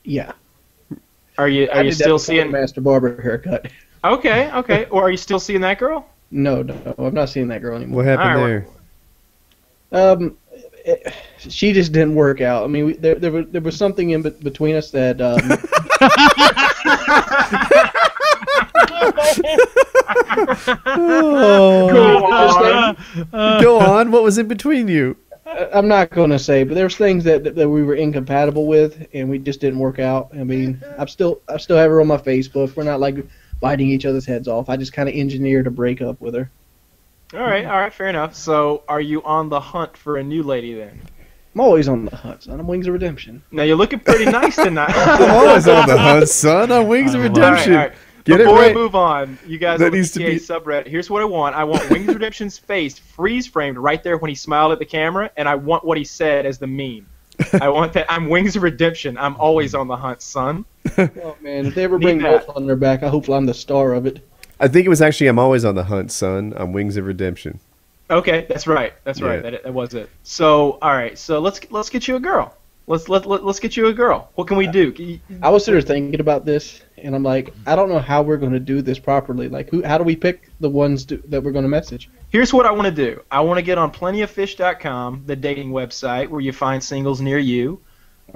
Yeah. Are you still seeing Master Barber haircut? Okay, okay. Or are you still seeing that girl? No, I'm not seeing that girl anymore. What happened there? She just didn't work out. I mean, there was something in between us that. Go on. What was in between you? I'm not going to say, but there's things that we were incompatible with, and we just didn't work out. I mean, I still have her on my Facebook. We're not like biting each other's heads off. I just kind of engineered a breakup with her. All right, fair enough. So, are you on the hunt for a new lady then? I'm always on the hunt, son. I'm Wings of Redemption. Now you're looking pretty nice tonight. I'm always on the hunt, son. On Wings of Redemption. All right. Before we move on, you guys on the PA subreddit, here's what I want. I want Wings of Redemption's face freeze framed right there when he smiled at the camera, and I want what he said as the meme. I want that. I'm Wings of Redemption. I'm always on the hunt, son. Oh man, if they ever bring Wolf on their back, I hope I'm the star of it. I think it was actually I'm always on the hunt, son. I'm Wings of Redemption. Okay, that's right. That's right. That was it. So, all right. So let's get you a girl. Let's get you a girl. What can we do? I was sort of thinking about this, and I'm like, I don't know how we're going to do this properly. Like, how do we pick the ones that we're going to message? Here's what I want to do. I want to get on plentyoffish.com, the dating website where you find singles near you.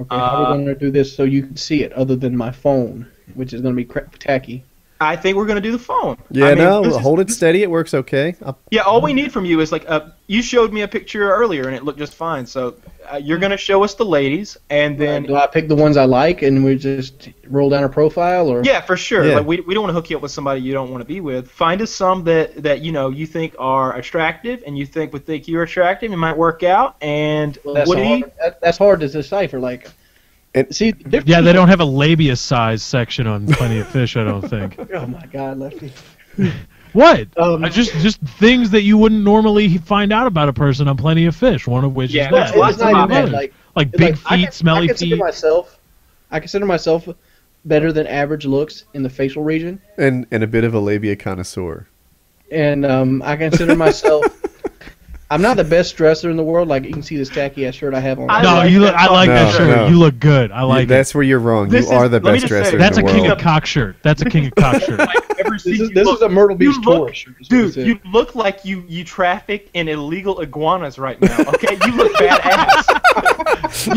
Okay, how are we going to do this so you can see it other than my phone, which is going to be tacky? I think we're going to do the phone. Yeah, hold it steady. It works okay. Yeah, all we need from you is, like, you showed me a picture earlier, and it looked just fine. So you're going to show us the ladies, and then... Do I pick the ones I like, and we just roll down a profile? Or Yeah, for sure. Yeah. Like, we don't want to hook you up with somebody you don't want to be with. Find us some that you think are attractive, and you think would think you're attractive, and might work out, and... That's hard to decipher, like... See, yeah, they don't have a labia size section on Plenty of Fish, I don't think. Oh my God, Lefty. What? Just things that you wouldn't normally find out about a person on Plenty of Fish. One of which is that. Like big feet, smelly feet. I consider myself better than average looks in the facial region. And a bit of a labia connoisseur. And I consider myself. I'm not the best dresser in the world. Like, you can see this tacky ass shirt I have on. I like that shirt. No. You look good. I like it. That's where you're wrong. You are the best dresser in the world. That's a King of Cock shirt. That's a King of Cock shirt. This is a Myrtle Beach tourist shirt. Dude, you look like you traffic in illegal iguanas right now. Okay, you look badass.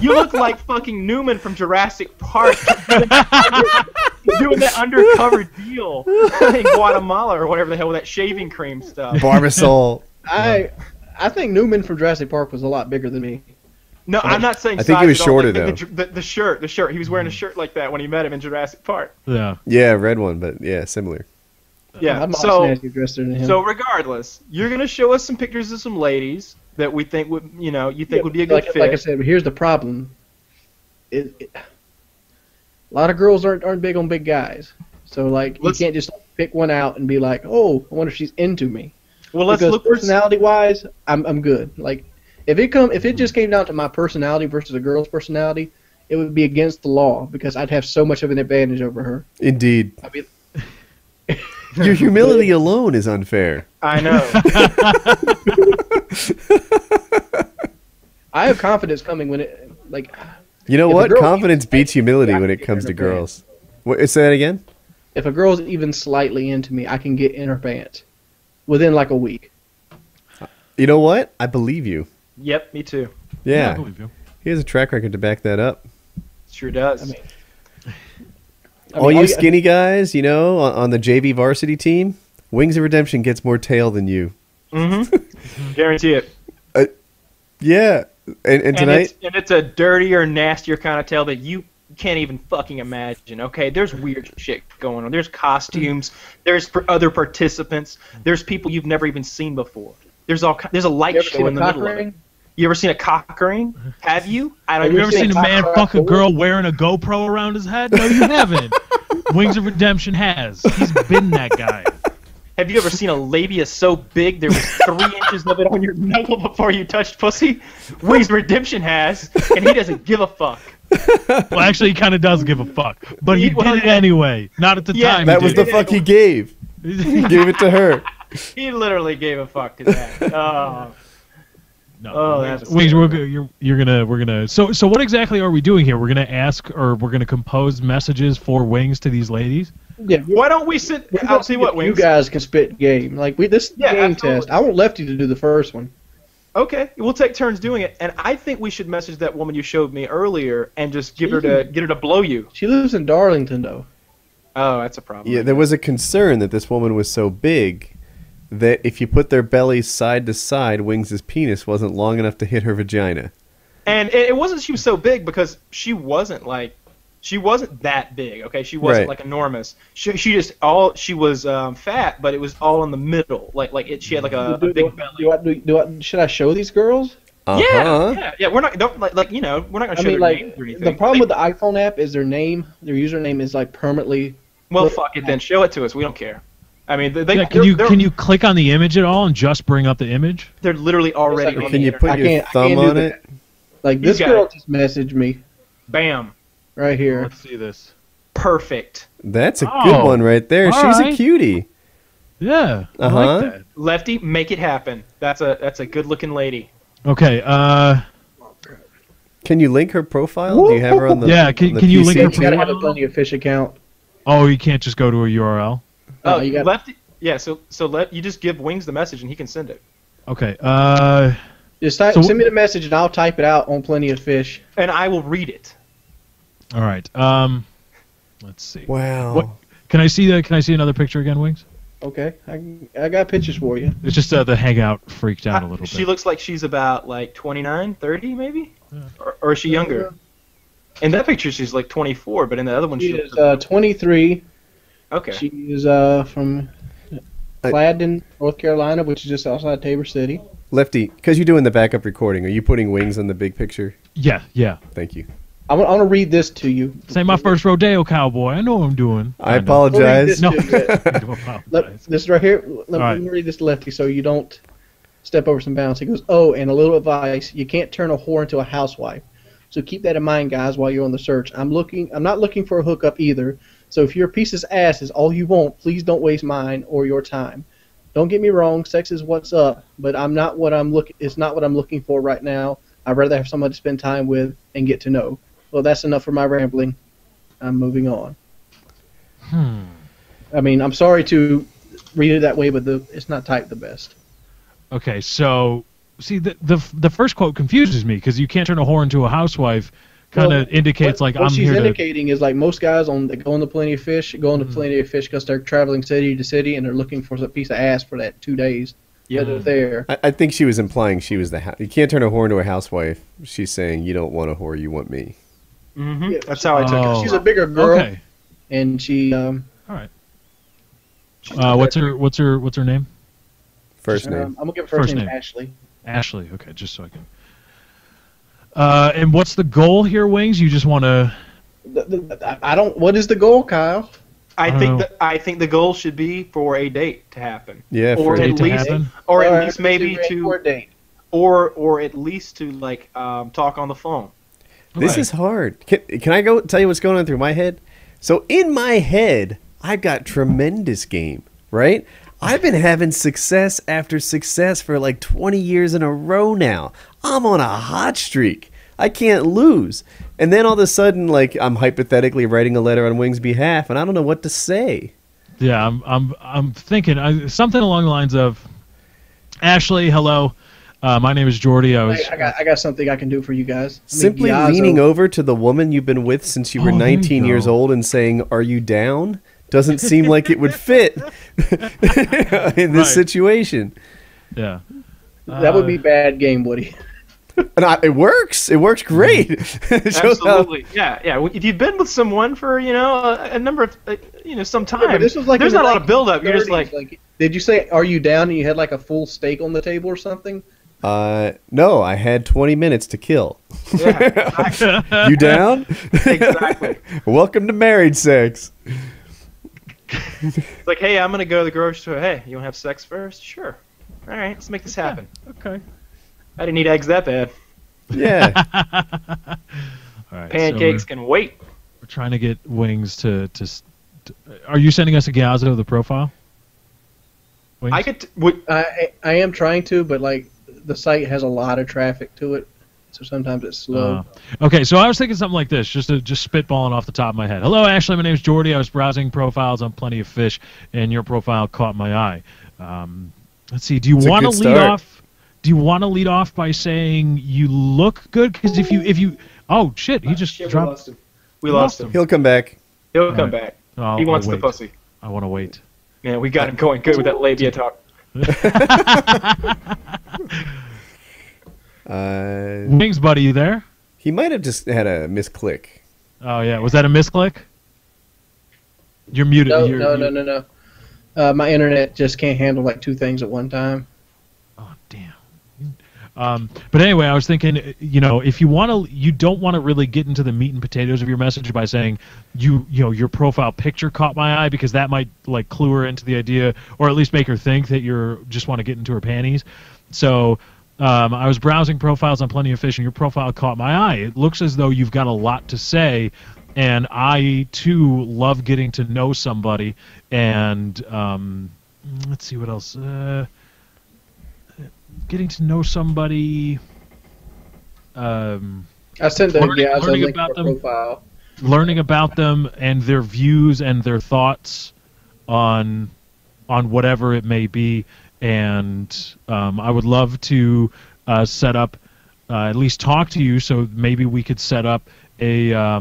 you look like fucking Newman from Jurassic Park doing that undercover deal in Guatemala or whatever the hell with that shaving cream stuff. Barbasol. I think Newman from Jurassic Park was a lot bigger than me. No, I'm not saying. I think he was shorter though. The shirt. He was wearing a shirt like that when he met him in Jurassic Park. Yeah. Yeah, red one, but yeah, similar. Yeah. I'm dresser than him. So regardless, you're gonna show us some pictures of some ladies that we think would, would be a good fit. Like I said, but here's the problem. A lot of girls aren't big on big guys, so like you can't just pick one out and be like, oh, I wonder if she's into me. Well, let's look personality-wise, I'm good. Like, if it just came down to my personality versus a girl's personality, it would be against the law because I'd have so much of an advantage over her. Indeed. Your humility alone is unfair. I know. I have confidence coming when it like. You know what? Confidence beats humility when it comes to girls. Say that again. If a girl's even slightly into me, I can get in her pants. Within like a week. You know what? I believe you. Yep, me too. Yeah. I believe you. He has a track record to back that up. Sure does. All you skinny guys, on the JV varsity team, Wings of Redemption gets more tail than you. Mm-hmm. Guarantee it. Yeah. And tonight? And it's a dirtier, nastier kind of tail that you can't even fucking imagine. Okay, there's weird shit going on. There's costumes. There's other participants. There's people you've never even seen before. There's a light show in the middle of it. You ever seen a cock ring? Have you? Have you ever seen a man fuck a girl wearing a GoPro around his head? No, you haven't. Wings of Redemption has. He's been that guy. Have you ever seen a labia so big there was 3 inches of it on your knuckle before you touched pussy? Wings of Redemption has, and he doesn't give a fuck. Well, actually, he kind of does give a fuck, but he did it anyway. Not at the time. That was the fuck he gave. He gave it to her. He literally gave a fuck to that. No. Oh, that's Wings. We're gonna. So what exactly are we doing here? We're gonna ask, or we're gonna compose messages for Wings to these ladies. Yeah. Why don't we sit? I'll see what Wings. You guys can spit game. Like this game absolutely. test. I want Lefty to do the first one. Okay, we'll take turns doing it, and I think we should message that woman you showed me earlier and just get her to blow you. She lives in Darlington, though. Oh, that's a problem. Yeah, there was a concern that this woman was so big that if you put their bellies side to side, Wings' penis wasn't long enough to hit her vagina. And it wasn't she was so big because she wasn't that big. Okay, she wasn't like enormous. She was fat, but it was all in the middle. She had like a big belly. Should I show these girls? Yeah. We're not we're not gonna show their names or anything. The problem with the iPhone app is their username is like permanently. Well, fuck it then. Show it to us. We don't care. I mean, can you click on the image at all and just bring up the image? They're literally already. Can you put your thumb on it? Like this girl just messaged me. Bam. Right here. Let's see this. Perfect. That's a good one right there. She's a cutie. Yeah. I like that. Lefty, make it happen. That's a good-looking lady. Okay. Can you link her profile? Do you have her on the? Yeah. Can you link her profile? You gotta have a Plenty of Fish account. Oh, you can't just go to a URL. Oh, you got Lefty. Yeah. So you just give Wings the message and he can send it. Okay. Just send me the message and I'll type it out on Plenty of Fish. And I will read it. All right. Let's see. Wow. Can I see that? Can I see another picture again, Wings? Okay. I got pictures for you. It's just the hangout freaked out a little bit. She looks like she's about like 29, 30 maybe? Yeah. Or is she younger? In that picture she's like 24, but in the other one she is 23. Okay. She is from Cladden, North Carolina, which is just outside Tabor City. Lefty, because you're doing the backup recording, are you putting Wings on the big picture? Yeah. Thank you. I want to read this to you. This ain't my first rodeo, cowboy. I know what I'm doing. I apologize. No. This right here, let me read this to Lefty so you don't step over some bounds. He goes, and a little advice, you can't turn a whore into a housewife. So keep that in mind, guys, while you're on the search. I'm not looking for a hookup either. So if your piece's ass is all you want, please don't waste mine or your time. Don't get me wrong, sex is what's up, but it's not what I'm looking for right now. I'd rather have somebody to spend time with and get to know. Well, that's enough for my rambling. I'm moving on. I mean, I'm sorry to read it that way, but it's not typed the best. Okay, so see the first quote confuses me because you can't turn a whore into a housewife. Kind of indicates like what I'm she's here. Indicating is like most guys that go on the Plenty of Fish go on the Plenty of Fish because they're traveling city to city and they're looking for a piece of ass for that 2 days. Yeah, they're there. I think she was implying she was you can't turn a whore into a housewife. She's saying you don't want a whore, you want me. Mm-hmm. Yeah, that's how I took it. She's a bigger girl, and she. All right. What's her name? First name. I'm gonna give her first name Ashley. Ashley. Okay, just so I can. And what's the goal here, Wings? You just want to? I don't. What is the goal, Kyle? I think the goal should be for a date to happen. Yeah, or at least, or at least maybe for a date. Or at least to like talk on the phone. This is hard. Can I go tell you what's going on through my head? So in my head, I've got tremendous game, right? I've been having success after success for like 20 years in a row now. I'm on a hot streak. I can't lose. And then all of a sudden, like, I'm hypothetically writing a letter on Wings' behalf, and I don't know what to say. Yeah, I'm thinking something along the lines of, Ashley, hello. My name is Jordy. I got something I can do for you guys. Simply leaning over to the woman you've been with since you were 19 years old and saying, "Are you down?" doesn't seem like it would fit in this situation. Yeah. That would be bad game, Woody. It works. It works great. Absolutely. Yeah. If you've been with someone for a number of some time, yeah, this was like there's not a lot of buildup. You're just like, did you say, "Are you down?" and you had like a full steak on the table or something? No, I had 20 minutes to kill. Yeah. You down? Exactly. Welcome to married sex. It's like, hey, I'm gonna go to the grocery store. Hey, you wanna have sex first? Sure. All right, let's make this happen. Yeah, okay. I didn't eat eggs that bad. Yeah. All right, pancakes can wait. We're trying to get Wings to are you sending us a Gazzo of the profile? Wings? I am trying to, but like the site has a lot of traffic to it, so sometimes it's slow. Okay, so I was thinking something like this, just spitballing off the top of my head. Hello, Ashley. My name's Jordy. I was browsing profiles on Plenty of Fish, and your profile caught my eye. Let's see. Do you want to lead off? Do you want to lead off by saying you look good? Because if you oh shit, he just dropped. We lost him. He'll come back. He'll come back. He wants the pussy. I want to wait. Yeah, we got him going good with that labia talk. Wings, buddy, you there? He might have just had a misclick. Oh yeah, was that a misclick? You're muted. No. My internet just can't handle like 2 things at one time. Oh damn. But anyway, I was thinking, if you want to, you don't want to really get into the meat and potatoes of your message by saying, your profile picture caught my eye, because that might like clue her into the idea, or at least make her think that you're just want to get into her panties. So I was browsing profiles on Plenty of Fish, and your profile caught my eye. It looks as though you've got a lot to say, and I too love getting to know somebody. And let's see what else. Getting to know somebody. I sent the learning about them, profile. Learning about them and their views and their thoughts on whatever it may be, and I would love to set up, at least talk to you, so maybe we could set up a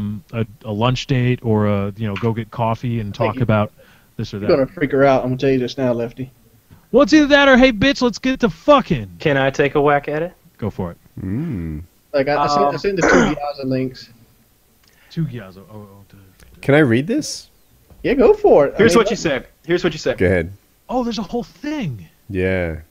lunch date, or go get coffee and talk about this or that. You're gonna freak her out. I'm gonna tell you this now, Lefty. Well, it's either that or, hey, bitch, let's get to fucking. Can I take a whack at it? Go for it. Like, I sent the 2 Gyaza links. 2 Gyaza. Can I read this? Yeah, go for it. Here's what you said. Go ahead. Oh, there's a whole thing. Yeah.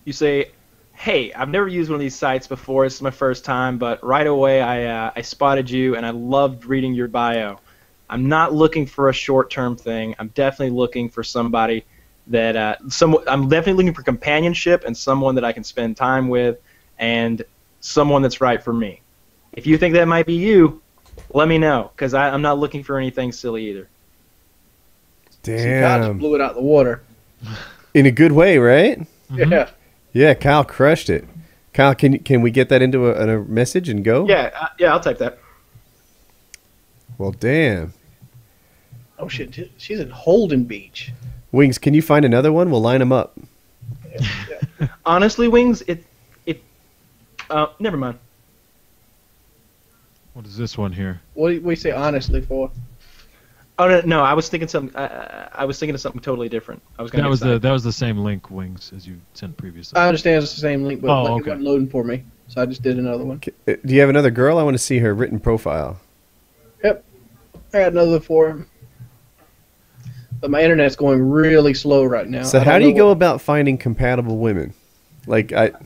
You say, hey, I've never used one of these sites before. This is my first time, but right away I spotted you, and I loved reading your bio. I'm not looking for a short-term thing. I'm definitely looking for somebody that I'm definitely looking for companionship and someone that I can spend time with, and someone that's right for me. If you think that might be you, let me know, because I'm not looking for anything silly either. Damn. Kyle just blew it out the water. In a good way, right? Mm-hmm. Yeah. Yeah, Kyle crushed it. Kyle, can we get that into a message and go? Yeah, I'll type that. Well, damn. Oh shit, she's in Holden Beach. Wings, can you find another one? We'll line them up. Yeah. Honestly, Wings, never mind. What is this one here? What do we say honestly for? Oh no, I was thinking something. I was thinking of something totally different. I was gonna. That was the same link, Wings, as you sent previously. I understand it's the same link, but okay. It wasn't loading for me, so I just did another one. Do you have another girl? I want to see her written profile. Yep, I had another for him. But my internet's going really slow right now. So how do you go about finding compatible women? Like the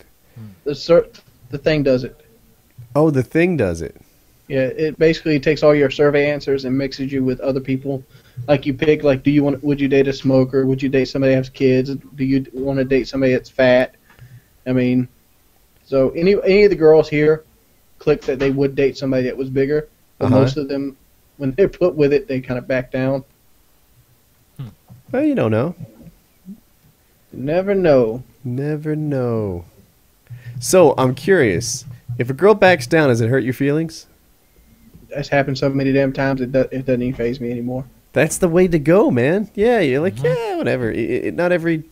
thing does it. Oh, the thing does it. Yeah, it basically takes all your survey answers and mixes you with other people. Like you pick, like, would you date a smoker? Would you date somebody that has kids? Do you want to date somebody that's fat? I mean, so any of the girls here clicked that they would date somebody that was bigger. But most of them, when they're put with it, they kind of back down. Well, you don't know. Never know. Never know. So, I'm curious. If a girl backs down, does it hurt your feelings? That's happened so many damn times, it doesn't even faze me anymore. That's the way to go, man. Yeah, you're like, yeah, whatever. Not every...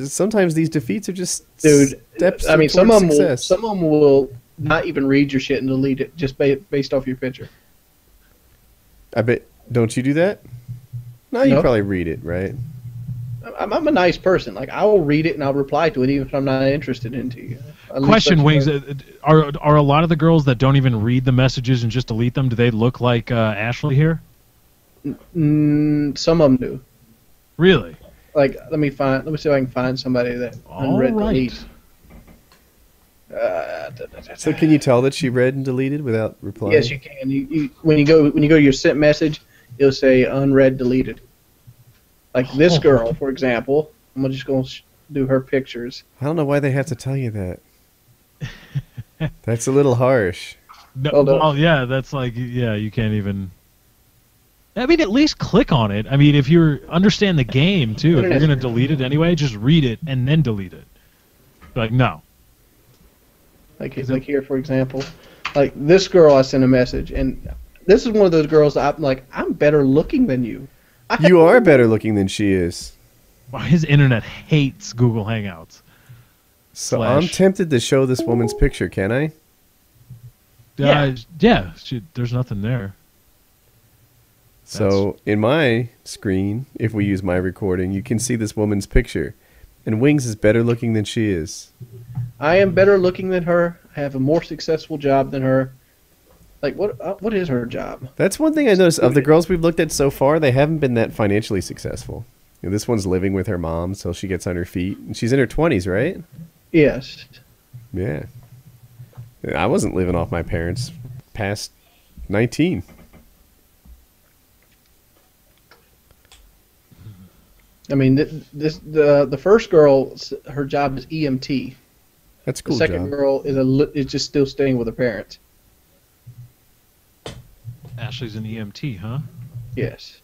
Sometimes these defeats are just steps. I mean, some of success. them will not even read your shit and delete it just based off your picture. I bet. Don't you do that? No, you probably read it, right? I'm a nice person. Like, I will read it and I'll reply to it even if I'm not interested into you. Question, Wings. Are a lot of the girls that don't even read the messages and just delete them, do they look like Ashley here? Some of them do. Really? Like, let me see if I can find somebody that unread delete. So can you tell that she read and deleted without replying? Yes, you can. You when you go to your sent message, it'll say unread deleted. Like this girl, for example. I'm just going to do her pictures. I don't know why they have to tell you that. That's a little harsh. No, well, yeah, that's like, yeah, you can't even... I mean, at least click on it. I mean, if you understand the game, too, if you're going to delete it anyway, just read it and then delete it. Like, no. Like here, for example, like this girl, I sent a message, and this is one of those girls that I'm like, I'm better looking than you. You are better looking than she is. Wow, his internet hates Google Hangouts. So I'm tempted to show this woman's picture, can I? Yeah, there's nothing there. So in my screen, if we use my recording, you can see this woman's picture. And Wings is better looking than she is. I am better looking than her. I have a more successful job than her. Like, what is her job? That's one thing I noticed. Of the girls we've looked at so far, they haven't been that financially successful. You know, this one's living with her mom till she gets on her feet. And she's in her 20s, right? Yes. Yeah. I wasn't living off my parents past 19. I mean, the first girl, her job is EMT. That's a cool. The second girl is just still staying with her parents. Ashley's an EMT, huh? Yes.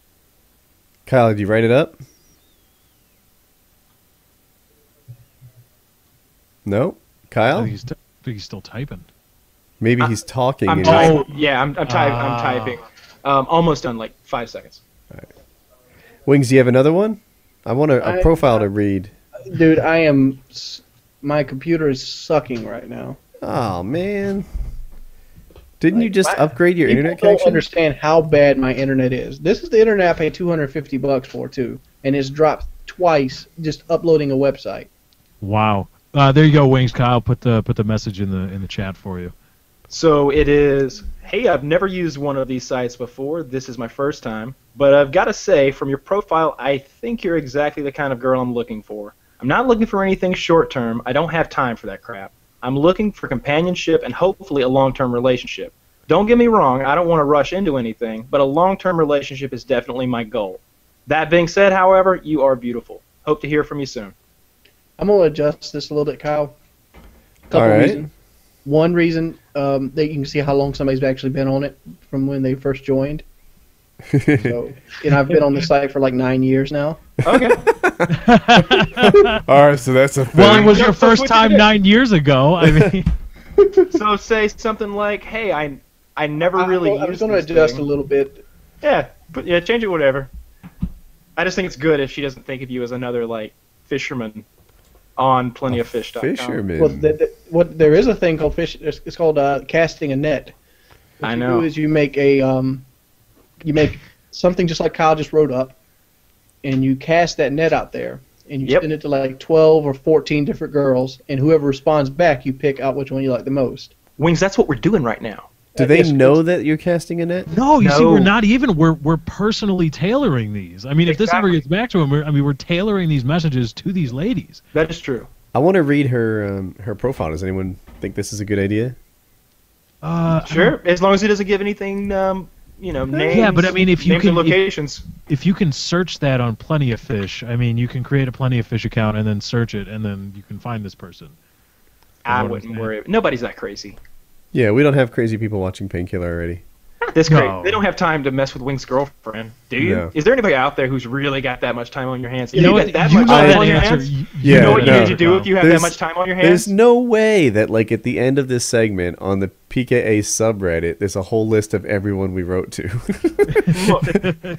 Kyle, did you write it up? No? Kyle? I think he's still typing. Maybe he's talking. I'm typing. Almost done, like 5 seconds. All right. Wings, do you have another one? I want a profile to read. Dude, my computer is sucking right now. Oh, man. Didn't you just upgrade your internet connection? I don't connection? understand how bad my internet is. This is the internet I paid $250 for, too. And it's dropped twice just uploading a website. Wow. There you go, Wings. Kyle put the message in the chat for you. So it is, hey, I've never used one of these sites before. This is my first time. But I've got to say, from your profile, I think you're exactly the kind of girl I'm looking for. I'm not looking for anything short-term. I don't have time for that crap. I'm looking for companionship and hopefully a long-term relationship. Don't get me wrong, I don't want to rush into anything, but a long-term relationship is definitely my goal. That being said, however, you are beautiful. Hope to hear from you soon. I'm going to adjust this a little bit, Kyle. All right. Reasons. One reason that you can see how long somebody's actually been on it from when they first joined. So, and I've been on the site for like 9 years now. Okay. All right, so that's a thing. Well, it was your first time 9 years ago. I mean, so say something like, "Hey, I never really." I was going to adjust a little bit. Yeah, but change it whatever. I just think it's good if she doesn't think of you as another like fisherman on plentyoffish.com. Fisherman. Well, there is a thing called fish. It's called casting a net. What I you know. do is you make something just like Kyle just wrote up, and you cast that net out there, and you send it to like 12 or 14 different girls, and whoever responds back, you pick out which one you like the most. Wings, that's what we're doing right now. Do they know that you're casting a net? no, you see, we're not even. We're personally tailoring these. I mean, if this ever gets back to him, we're tailoring these messages to these ladies. That is true. I want to read her profile. Does anyone think this is a good idea? Sure, as long as it doesn't give anything, names. Yeah, but I mean, if you names can and locations. if you can search that on Plenty of Fish, I mean, you can create a Plenty of Fish account and then search it, and then you can find this person. I wouldn't worry. Nobody's that crazy. Yeah, we don't have crazy people watching Painkiller Already. This crazy. They don't have time to mess with Wing's girlfriend. Do you? No. Is there anybody out there who's really got that much time on your hands? You know what? That You much know time that on your answer. hands? You know what you need to do if you have that much time on your hands? There's no way that, like, at the end of this segment on the PKA subreddit, there's a whole list of everyone we wrote to.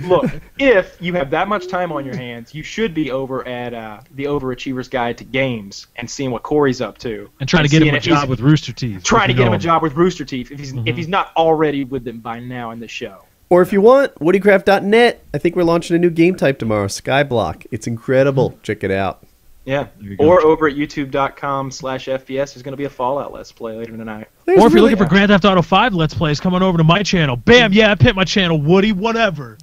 Look, if you have that much time on your hands, you should be over at the Overachiever's Guide to Games and seeing what Corey's up to. And trying to get him a job with Rooster Teeth. Trying to get him a job with Rooster Teeth if he's not already with them by now in the show. Or if you want, woodycraft.net. I think we're launching a new game type tomorrow, Skyblock. It's incredible. Check it out. Yeah. Or over at youtube.com/FPS, there's going to be a Fallout Let's Play later tonight. Or if you're looking for Grand Theft Auto 5 Let's Plays, come on over to my channel. Bam, yeah, I picked my channel, Woody, whatever.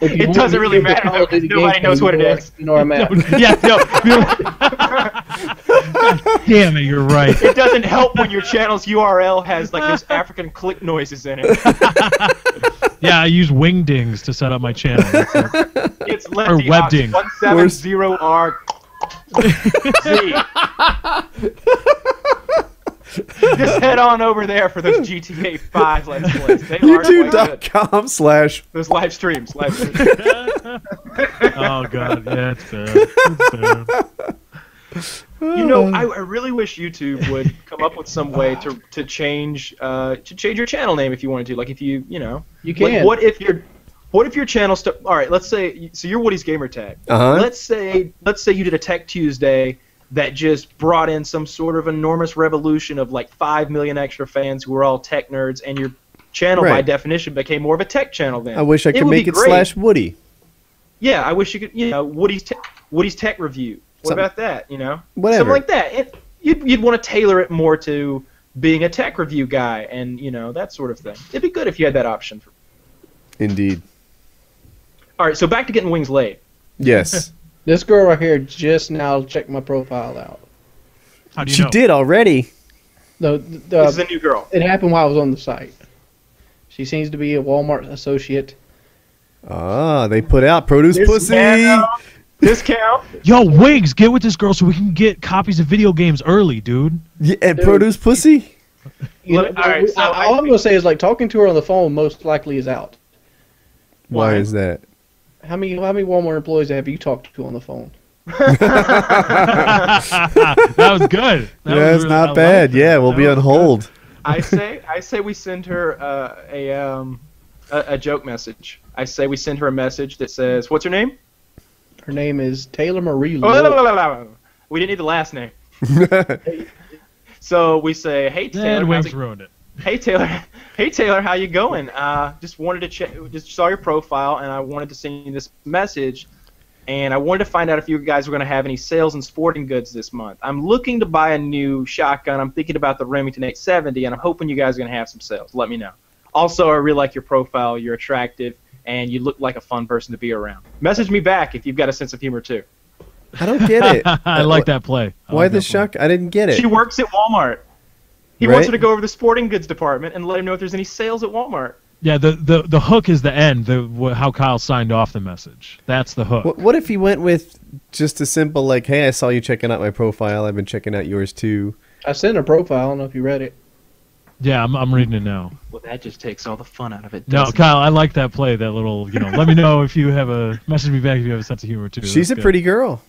It doesn't really matter. Nobody knows what it is. You know where I'm at. Yeah, no. Damn it, you're right. It doesn't help when your channel's URL has like those African click noises in it. Yeah, I use wingdings to set up my channel. It's Or webding. 170R Z. Just head on over there for those GTA 5 Let's Plays. They are quite good. YouTube.com/ Those live streams. Oh, God, yeah, it's bad. It's bad. You know, I really wish YouTube would come up with some way to change your channel name if you wanted to. Like if you know. You can. Like what if your channel all right, let's say so you're Woody's Gamertag. Let's say you did a Tech Tuesday that just brought in some sort of enormous revolution of like 5 million extra fans who were all tech nerds, and your channel by definition became more of a tech channel then. I wish I could make it /Woody. Yeah, I wish you could, you know, Woody's Tech Review. What about that, you know? Whatever. Something like that. You'd want to tailor it more to being a tech review guy and, you know, that sort of thing. It'd be good if you had that option. Indeed. All right, so back to getting wings laid. Yes. This girl right here just now checked my profile out. How do you She know? did already. This is a new girl. It happened while I was on the site. She seems to be a Walmart associate. Ah, they put out produce pussy. Discount. Yo, Wings, get with this girl so we can get copies of video games early, dude. Yeah, and produce pussy. All right, so all I'm gonna say is like talking to her on the phone most likely is out. Why is that? How many Walmart employees have you talked to on the phone? That was good. That's not bad. Yeah, we'll be on hold. I say we send her a joke message. I say we send her a message that says, "What's her name?" Her name is Taylor Marie. We didn't need the last name. So we say, "Hey Taylor, Wings ruined it. Hey Taylor, how you going? Just wanted to check. Just saw your profile, and I wanted to send you this message. And I wanted to find out if you guys were going to have any sales in sporting goods this month. I'm looking to buy a new shotgun. I'm thinking about the Remington 870, and I'm hoping you guys are going to have some sales. Let me know. Also, I really like your profile. You're attractive, and you look like a fun person to be around. Message me back if you've got a sense of humor, too." I don't get it. I like that play. Why the shock? I didn't get it. She works at Walmart. He wants her to go over to the sporting goods department and let him know if there's any sales at Walmart. Yeah, the hook is the end, how Kyle signed off the message. That's the hook. What if he went with just a simple, like, hey, I saw you checking out my profile. I've been checking out yours, too. I sent her profile. I don't know if you read it. Yeah, I'm reading it now. Well, that just takes all the fun out of it. No, Kyle, I like that play, that little, let me know if you have message me back if you have a sense of humor, too. She's a pretty girl.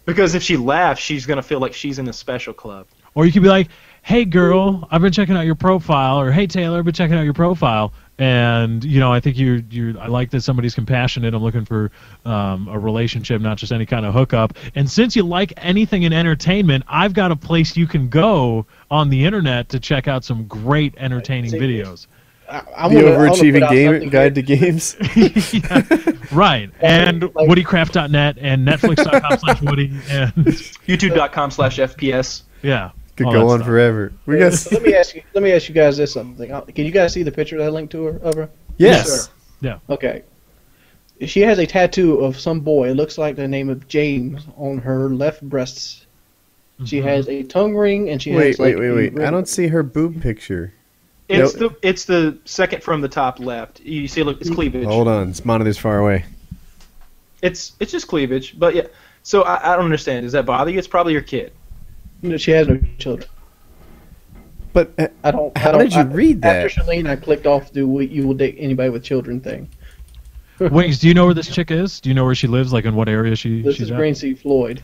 Because if she laughs, she's going to feel like she's in a special club. Or you could be like, hey, girl, I've been checking out your profile, or hey, Taylor, I've been checking out your profile. And I think I like that somebody's compassionate. I'm looking for a relationship, not just any kind of hookup. And since you like anything in entertainment, I've got a place you can go on the internet to check out some great entertaining videos. The overachieving gamer guide to games. Yeah, right. And WoodyCraft.net and Netflix.com/Woody and YouTube.com/FPS. Yeah. Could go on forever. Let me ask you guys this something. Can you guys see the picture that I linked to her of her? Yes. Yeah. Okay. She has a tattoo of some boy. It looks like the name of James on her left breast. She has a tongue ring and she has wait. I don't see her boob picture. It's the second from the top left. You see, look, it's cleavage. Hold on, this monitor's far away. It's just cleavage, but yeah. So I don't understand. Does that bother you? It's probably your kid. She has no children. But how did you read that? After Shalene, I clicked off the "you will date anybody with children" thing. Wings, do you know where this chick is? Do you know where she lives? Like in what area she's This is at? Green Sea Floyd.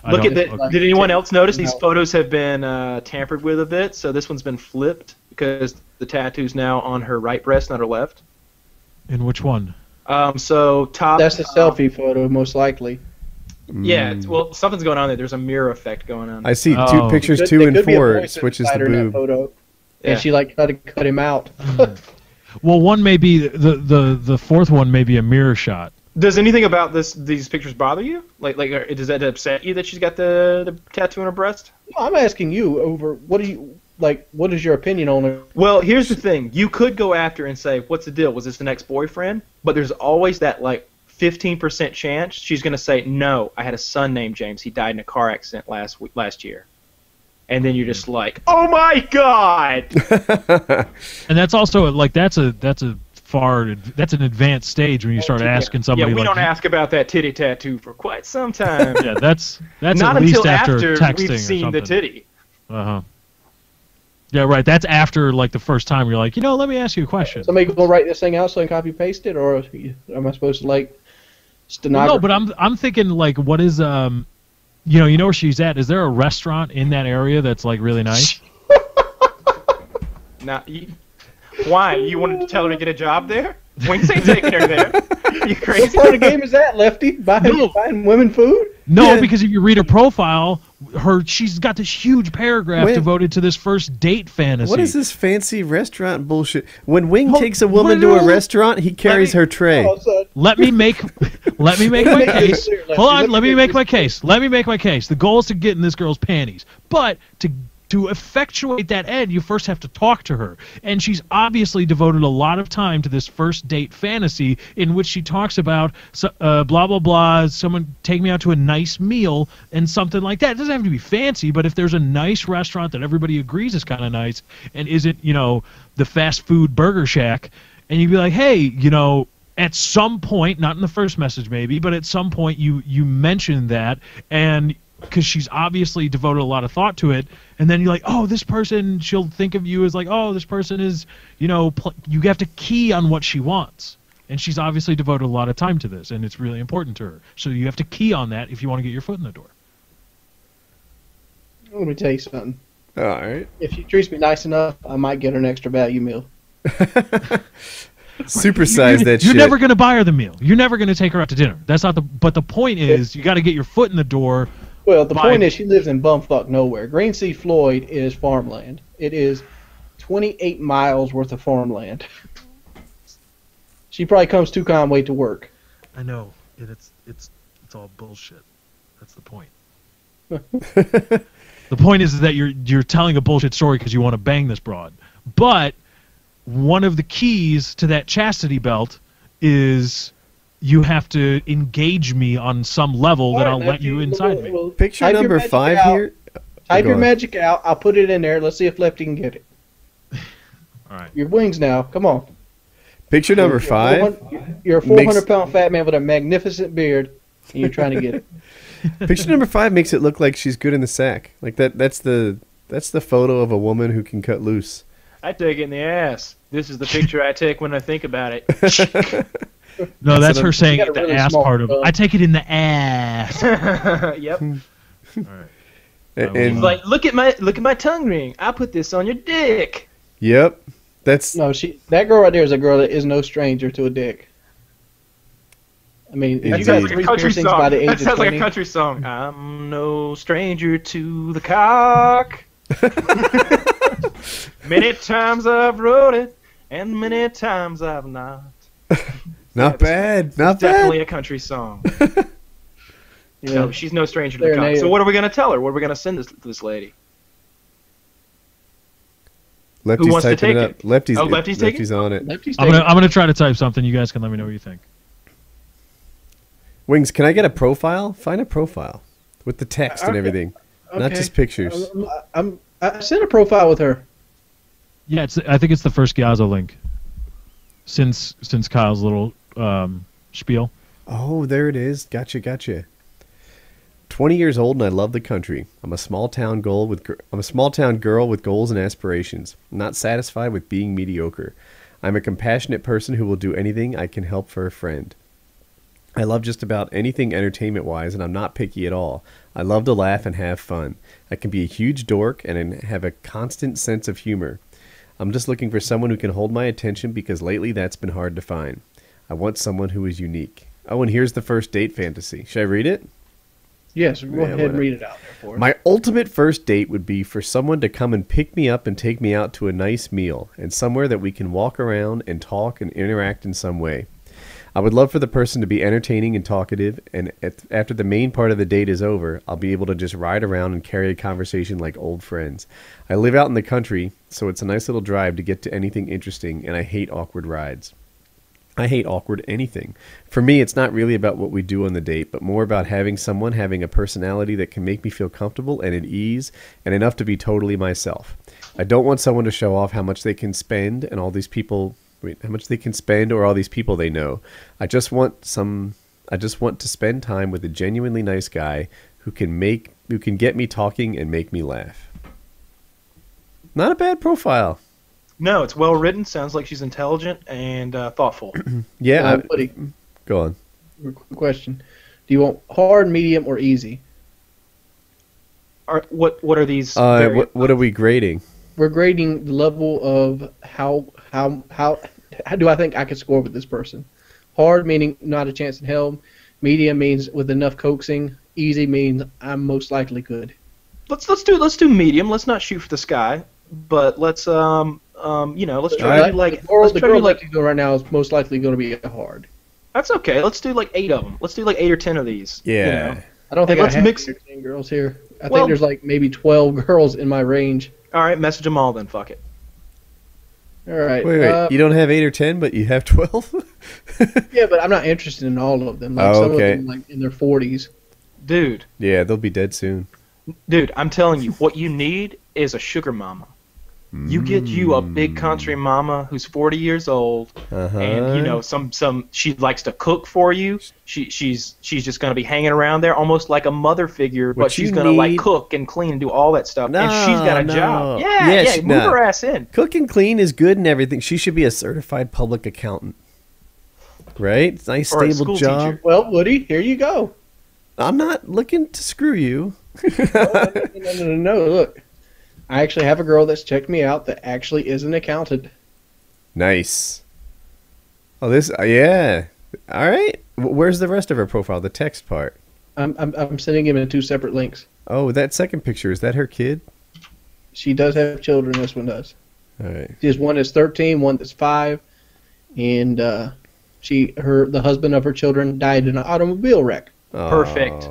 Look at that. Okay. Did anyone else notice these photos have been tampered with a bit? So this one's been flipped because the tattoo's now on her right breast, not her left. In which one? So top. That's a selfie photo, most likely. Yeah, well, something's going on there. There's a mirror effect going on. I see two pictures, 2 and 4, switches the boob. Photo, and she cut him out. Well, one may be the fourth one may be a mirror shot. Does anything about these pictures bother you? Like, does that upset you that she's got the tattoo on her breast? I'm asking you what is your opinion on it? Well, here's the thing. You could go after and say, what's the deal? Was this an ex-boyfriend? But there's always that 15% chance she's going to say, no, I had a son named James. He died in a car accident last year. And then you're just like, oh my God! And that's also that's an advanced stage when you start asking somebody. Yeah, we don't ask about that titty tattoo for quite some time. Yeah, that's not at least until after texting we've seen the titty. Yeah, right. That's after the first time you're like, let me ask you a question. Somebody go write this thing out so I can copy paste it, or am I supposed to stenographer? No, but I'm thinking what is you know where she's at. Is there a restaurant in that area that's like really nice? Now, why? You wanted to tell her to get a job there? Wings ain't taking her there. You crazy? What part of the game is that, Lefty? Buying women food? No, Yeah. because if you read her profile, she's got this huge paragraph devoted to this first date fantasy. What is this fancy restaurant bullshit? When Wing takes a woman to a restaurant, he carries her tray. Oh, so Let me make my case. Hold on, let me make my case. Let me make my case. The goal is to get in this girl's panties. But to effectuate that end, you first have to talk to her. And she's obviously devoted a lot of time to this first date fantasy in which she talks about blah, blah, blah, someone take me out to a nice meal and something like that. It doesn't have to be fancy, but if there's a nice restaurant that everybody agrees is kind of nice and isn't, the fast food burger shack, and you'd be like, hey, at some point, not in the first message maybe, but at some point you mention that, and because she's obviously devoted a lot of thought to it, and then you're like, oh, this person, she'll think of you as like, oh, this person is, you have to key on what she wants, and she's obviously devoted a lot of time to this, and it's really important to her, so you have to key on that if you want to get your foot in the door. let me tell you something. All right. If she treats me nice enough, I might get her an extra value meal. Supersize that shit. You're never going to buy her the meal. You're never going to take her out to dinner. That's not but the point is, you got to get your foot in the door. Well, the point is she lives in bumfuck nowhere. Green Sea Floyd is farmland. It is 28 miles worth of farmland. She probably comes to Conway to work. I know. It's all bullshit. That's the point. The point is that you're telling a bullshit story because you want to bang this broad. But one of the keys to that chastity belt is you have to engage me on some level that I'll let you inside me. Picture number 5 here. Type your magic out. I'll put it in there. Let's see if Lefty can get it. All right. Your wings now. Come on. Picture number 5. You're a 400-pound fat man with a magnificent beard, and you're trying to get it. Picture number 5 makes it look like she's good in the sack. Like that's the photo of a woman who can cut loose. I take it in the ass. This is the picture I take when I think about it. No, that's her saying got a the really ass small part of it. thumb. I take it in the ass. Yep. All right. And He's like, look at my tongue ring. I put this on your dick. yep, that's No, that girl right there is a girl that is no stranger to a dick. I mean, That you sounds got like three country piercings song. by the age That of sounds 20. like a country song. I'm no stranger to the cock. Many times I've rode it, and many times I've not. not bad. Not Definitely bad. a country song. Yeah. No, she's no stranger to They're the cock. native. So what are we gonna tell her? What are we gonna send this lady? Lefty's wants to typing take it up. it? Lefty's Oh, Lefty's taking it? on it. Lefty's I'm gonna try to type something. You guys can let me know what you think. Wings, can I get a profile? Find a profile with the text and Okay. everything, not just pictures. I sent a profile with her. Yeah, I think it's the first Gyazo link. Since Kyle's little spiel. Oh, there it is. Gotcha. 20 years old and I love the country. I'm a small town girl with goals and aspirations. I'm not satisfied with being mediocre. I'm a compassionate person who will do anything I can help for a friend. I love just about anything entertainment-wise, and I'm not picky at all. I love to laugh and have fun. I can be a huge dork and have a constant sense of humor. I'm just looking for someone who can hold my attention because lately that's been hard to find. I want someone who is unique. Oh, and here's the first date fantasy. Should I read it? Yes, go ahead whatever. and read it out there for us. My ultimate first date would be for someone to come and pick me up and take me out to a nice meal and somewhere that we can walk around and talk and interact in some way. I would love for the person to be entertaining and talkative, and after the main part of the date is over, I'll be able to just ride around and carry a conversation like old friends. I live out in the country, so it's a nice little drive to get to anything interesting, and I hate awkward rides. I hate awkward anything. For me, it's not really about what we do on the date, but more about having someone having a personality that can make me feel comfortable and at ease and enough to be totally myself. I don't want someone to show off how much they can spend and all these people, how much they can spend or all these people they know. I just want to spend time with a genuinely nice guy who can get me talking and make me laugh. Not a bad profile. No, it's well written. Sounds like she's intelligent and thoughtful. Yeah, Buddy, go on. question. Do you want hard, medium, or easy? what are these? What are we grading? We're grading the level of how do I think I could score with this person. Hard meaning not a chance in hell. Medium means with enough coaxing. Easy means I'm most likely good. Let's do medium. Let's not shoot for the sky, but let's let's try to do like the girl like you go right now is most likely going to be a hard. That's okay. Let's do like 8 of them. Let's do like 8 or 10 of these. Yeah. You know? I don't think let's I have mix 10 girls here. I think there's like maybe 12 girls in my range. All right, message them all then. Fuck it. All right. Wait. You don't have 8 or 10, but you have 12? Yeah, but I'm not interested in all of them. Like some of them like in their 40s. Dude. Yeah, they'll be dead soon. Dude, I'm telling you, what you need is a sugar mama. You get you a big country mama who's 40 years old, and you know she likes to cook for you. She's just gonna be hanging around there, almost like a mother figure, but she's gonna like cook and clean and do all that stuff. And she's got a job. Yeah, move her ass in. Cook and clean is good and everything. She should be a certified public accountant, right? Nice stable job. Teacher. Well, Woody, here you go. I'm not looking to screw you. No. Look. I actually have a girl that's checked me out that actually is an accountant. Nice. Oh, this, yeah. All right. Where's the rest of her profile? The text part. I'm sending him in 2 separate links. Oh, that second picture, is that her kid? She does have children. This one does. All right. There's one that's 13, one that's 5, and the husband of her children died in an automobile wreck. Oh. Perfect.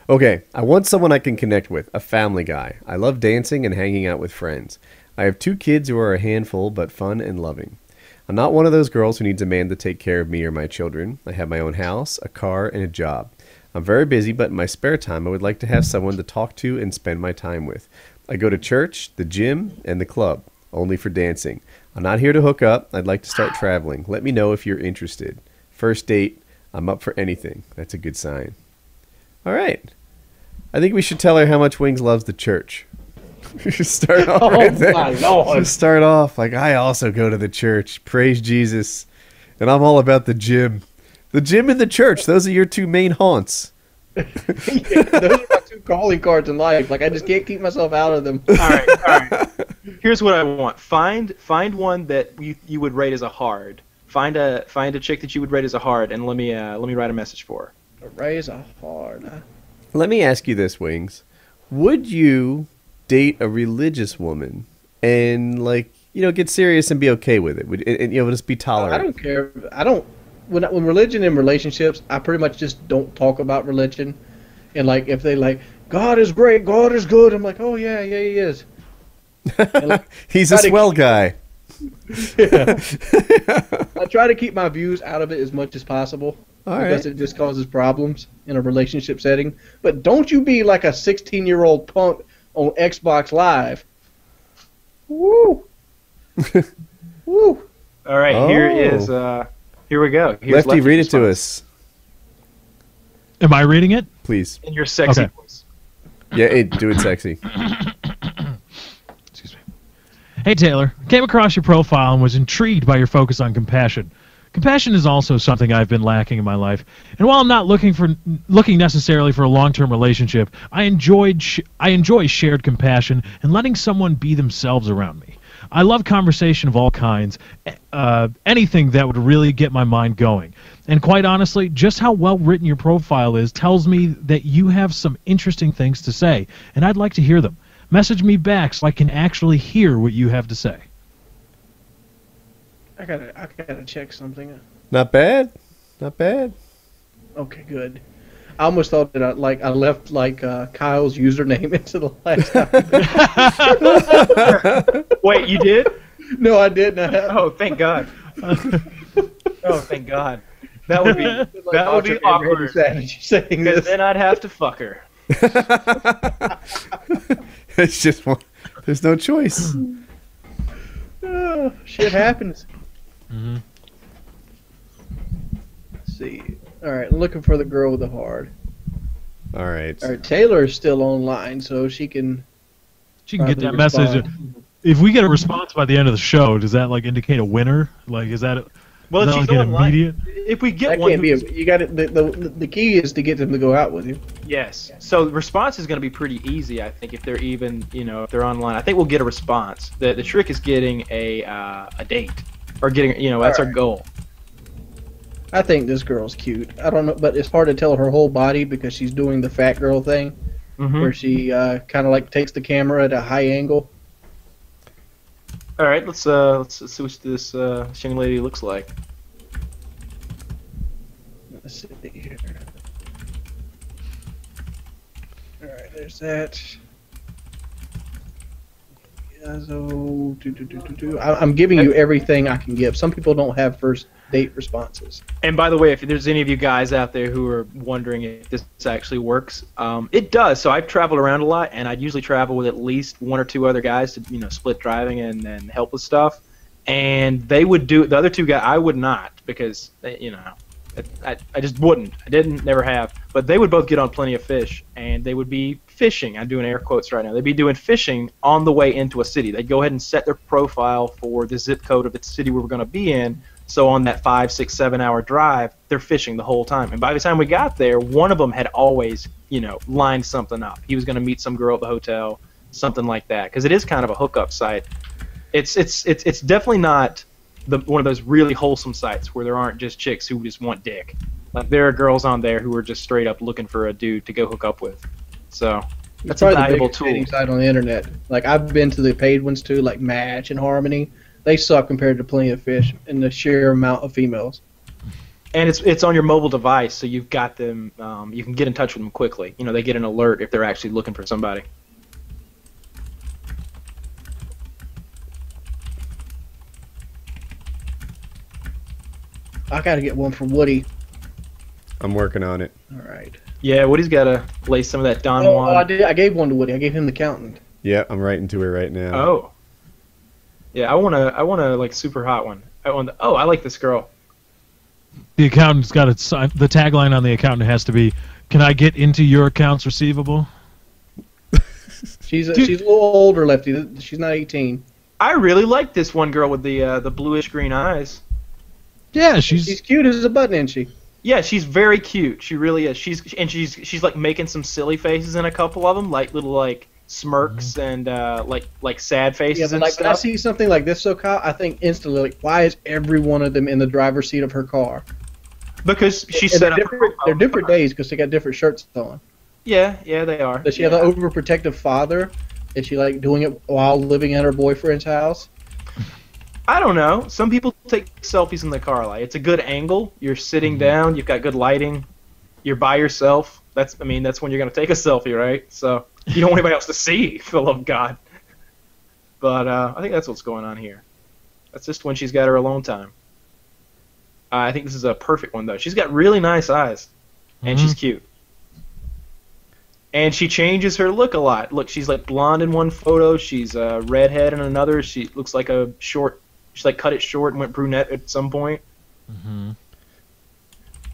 Okay, I want someone I can connect with, a family guy. I love dancing and hanging out with friends. I have 2 kids who are a handful, but fun and loving. I'm not one of those girls who needs a man to take care of me or my children. I have my own house, a car, and a job. I'm very busy, but in my spare time, I would like to have someone to talk to and spend my time with. I go to church, the gym, and the club, only for dancing. I'm not here to hook up. I'd like to start traveling. Let me know if you're interested. First date, I'm up for anything. That's a good sign. All right. I think we should tell her how much Wings loves the church. We should start off right there. My Lord. Just start off like, I also go to the church. Praise Jesus. And I'm all about the gym. The gym and the church, those are your 2 main haunts. Yeah, those are my 2 calling cards in life. Like, I just can't keep myself out of them. All right. Here's what I want. Find one that you would rate as a hard. Find a chick that you would rate as a hard, and let me write a message for her. Raise a hard. Let me ask you this, Wings. Would you date a religious woman and, like, you know, get serious and be okay with it? And you know, just be tolerant? I don't care. I don't. When religion in relationships, I pretty much just don't talk about religion. And, like, if they, like, God is great, God is good, I'm like, oh, yeah, he is. And, like, he's a swell guy. Yeah. I try to keep my views out of it as much as possible. Because it just causes problems in a relationship setting. But don't you be like a 16-year-old punk on Xbox Live. Woo! Woo! All right, here we go. Here's Lefty, read it to us. Am I reading it? Please. In your sexy voice. Yeah, do it sexy. Excuse me. Hey, Taylor. Came across your profile and was intrigued by your focus on compassion. Compassion is also something I've been lacking in my life, and while I'm not looking necessarily for a long-term relationship, I enjoy shared compassion and letting someone be themselves around me. I love conversation of all kinds, anything that would really get my mind going. And quite honestly, just how well written your profile is tells me that you have some interesting things to say, and I'd like to hear them. Message me back so I can actually hear what you have to say. I gotta check something. Not bad. Not bad. Okay, good. I almost thought that I left Kyle's username into the last. Wait, you did? No, I didn't. Oh, thank God. Oh, thank God. That would be awkward. Because then I'd have to fuck her. It's just one. There's no choice. Oh, shit happens. Mm-hmm. Let's see. All right, looking for the girl with the hard. All right. Taylor is still online, so she can. She can get that message. If we get a response by the end of the show, does that indicate a winner? Is that? Well, if she's online, immediate? if we get that one, can't be. You got it. The key is to get them to go out with you. Yes. So the response is going to be pretty easy, I think, if they're even, if they're online. I think we'll get a response. The trick is getting a date, or getting, that's our goal. I think this girl's cute. I don't know, but it's hard to tell her whole body because she's doing the fat girl thing, where she kind of like takes the camera at a high angle. All right, let's see what this young lady looks like. Let's see here. All right, there's that. Yeah, so I'm giving you everything I can give. Some people don't have first date responses. And by the way, if there's any of you guys out there who are wondering if this actually works, it does. So I've traveled around a lot, and I'd usually travel with at least one or two other guys to split driving and help with stuff. And they would do the other two guys. I would not, because I just wouldn't. I didn't, never have. But they would both get on Plenty of Fish, and they would be fishing. I'm doing air quotes right now. They'd be doing fishing on the way into a city. They'd go ahead and set their profile for the zip code of the city we were going to be in. So on that 5, 6, 7 hour drive, they're fishing the whole time. And by the time we got there, one of them had always, lined something up. He was going to meet some girl at the hotel, something like that. Because it is kind of a hookup site. It's definitely not one of those really wholesome sites where there aren't just chicks who just want dick. Like, there are girls on there who are just straight up looking for a dude to go hook up with. So that's a valuable tool. Dating site on the internet. Like, I've been to the paid ones too, like Match and Harmony. They suck compared to Plenty of Fish in the sheer amount of females. And it's on your mobile device, so you've got them. You can get in touch with them quickly. They get an alert if they're actually looking for somebody. I gotta get one for Woody. I'm working on it. All right. Yeah, Woody's got to lay some of that Don Juan. Oh, I did. I gave one to Woody. I gave him the accountant. Yeah, I'm writing to her right now. Oh. Yeah, I want a like super hot one. I like this girl. The accountant's got it. The tagline on the accountant has to be, "Can I get into your accounts receivable?" She's a little older, Lefty. She's not 18. I really like this one girl with the bluish green eyes. Yeah, she's cute as a button, isn't she? Yeah, she's very cute. She really is. She's like making some silly faces in a couple of them, like little like smirks and like sad faces. Yeah, but and like stuff. when I see something like this, so Kyle, I think instantly, like, why is every one of them in the driver's seat of her car? Because she's set set up. They're different days because they got different shirts on. Yeah, they are. Does she have an overprotective father? Is she like doing it while living at her boyfriend's house? I don't know. Some people take selfies in the car. Like, it's a good angle. You're sitting down. You've got good lighting. You're by yourself. That's when you're gonna take a selfie, right? So you don't want anybody else to see, for the love of God. But I think that's what's going on here. That's just when she's got her alone time. I think this is a perfect one, though. She's got really nice eyes, and she's cute. And she changes her look a lot. Look, she's like blonde in one photo. She's redhead in another. She looks like a short. She like cut it short and went brunette at some point. Yeah,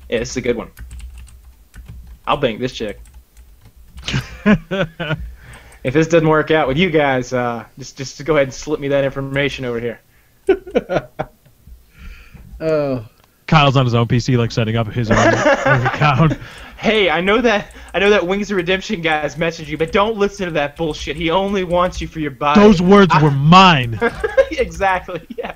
this is a good one. I'll bank this chick. If this doesn't work out with you guys, just go ahead and slip me that information over here. Oh. Kyle's on his own PC, like setting up his own account. Hey, I know that Wings of Redemption guys messaged you, but don't listen to that bullshit. He only wants you for your body. Those words were mine. Exactly. Yeah.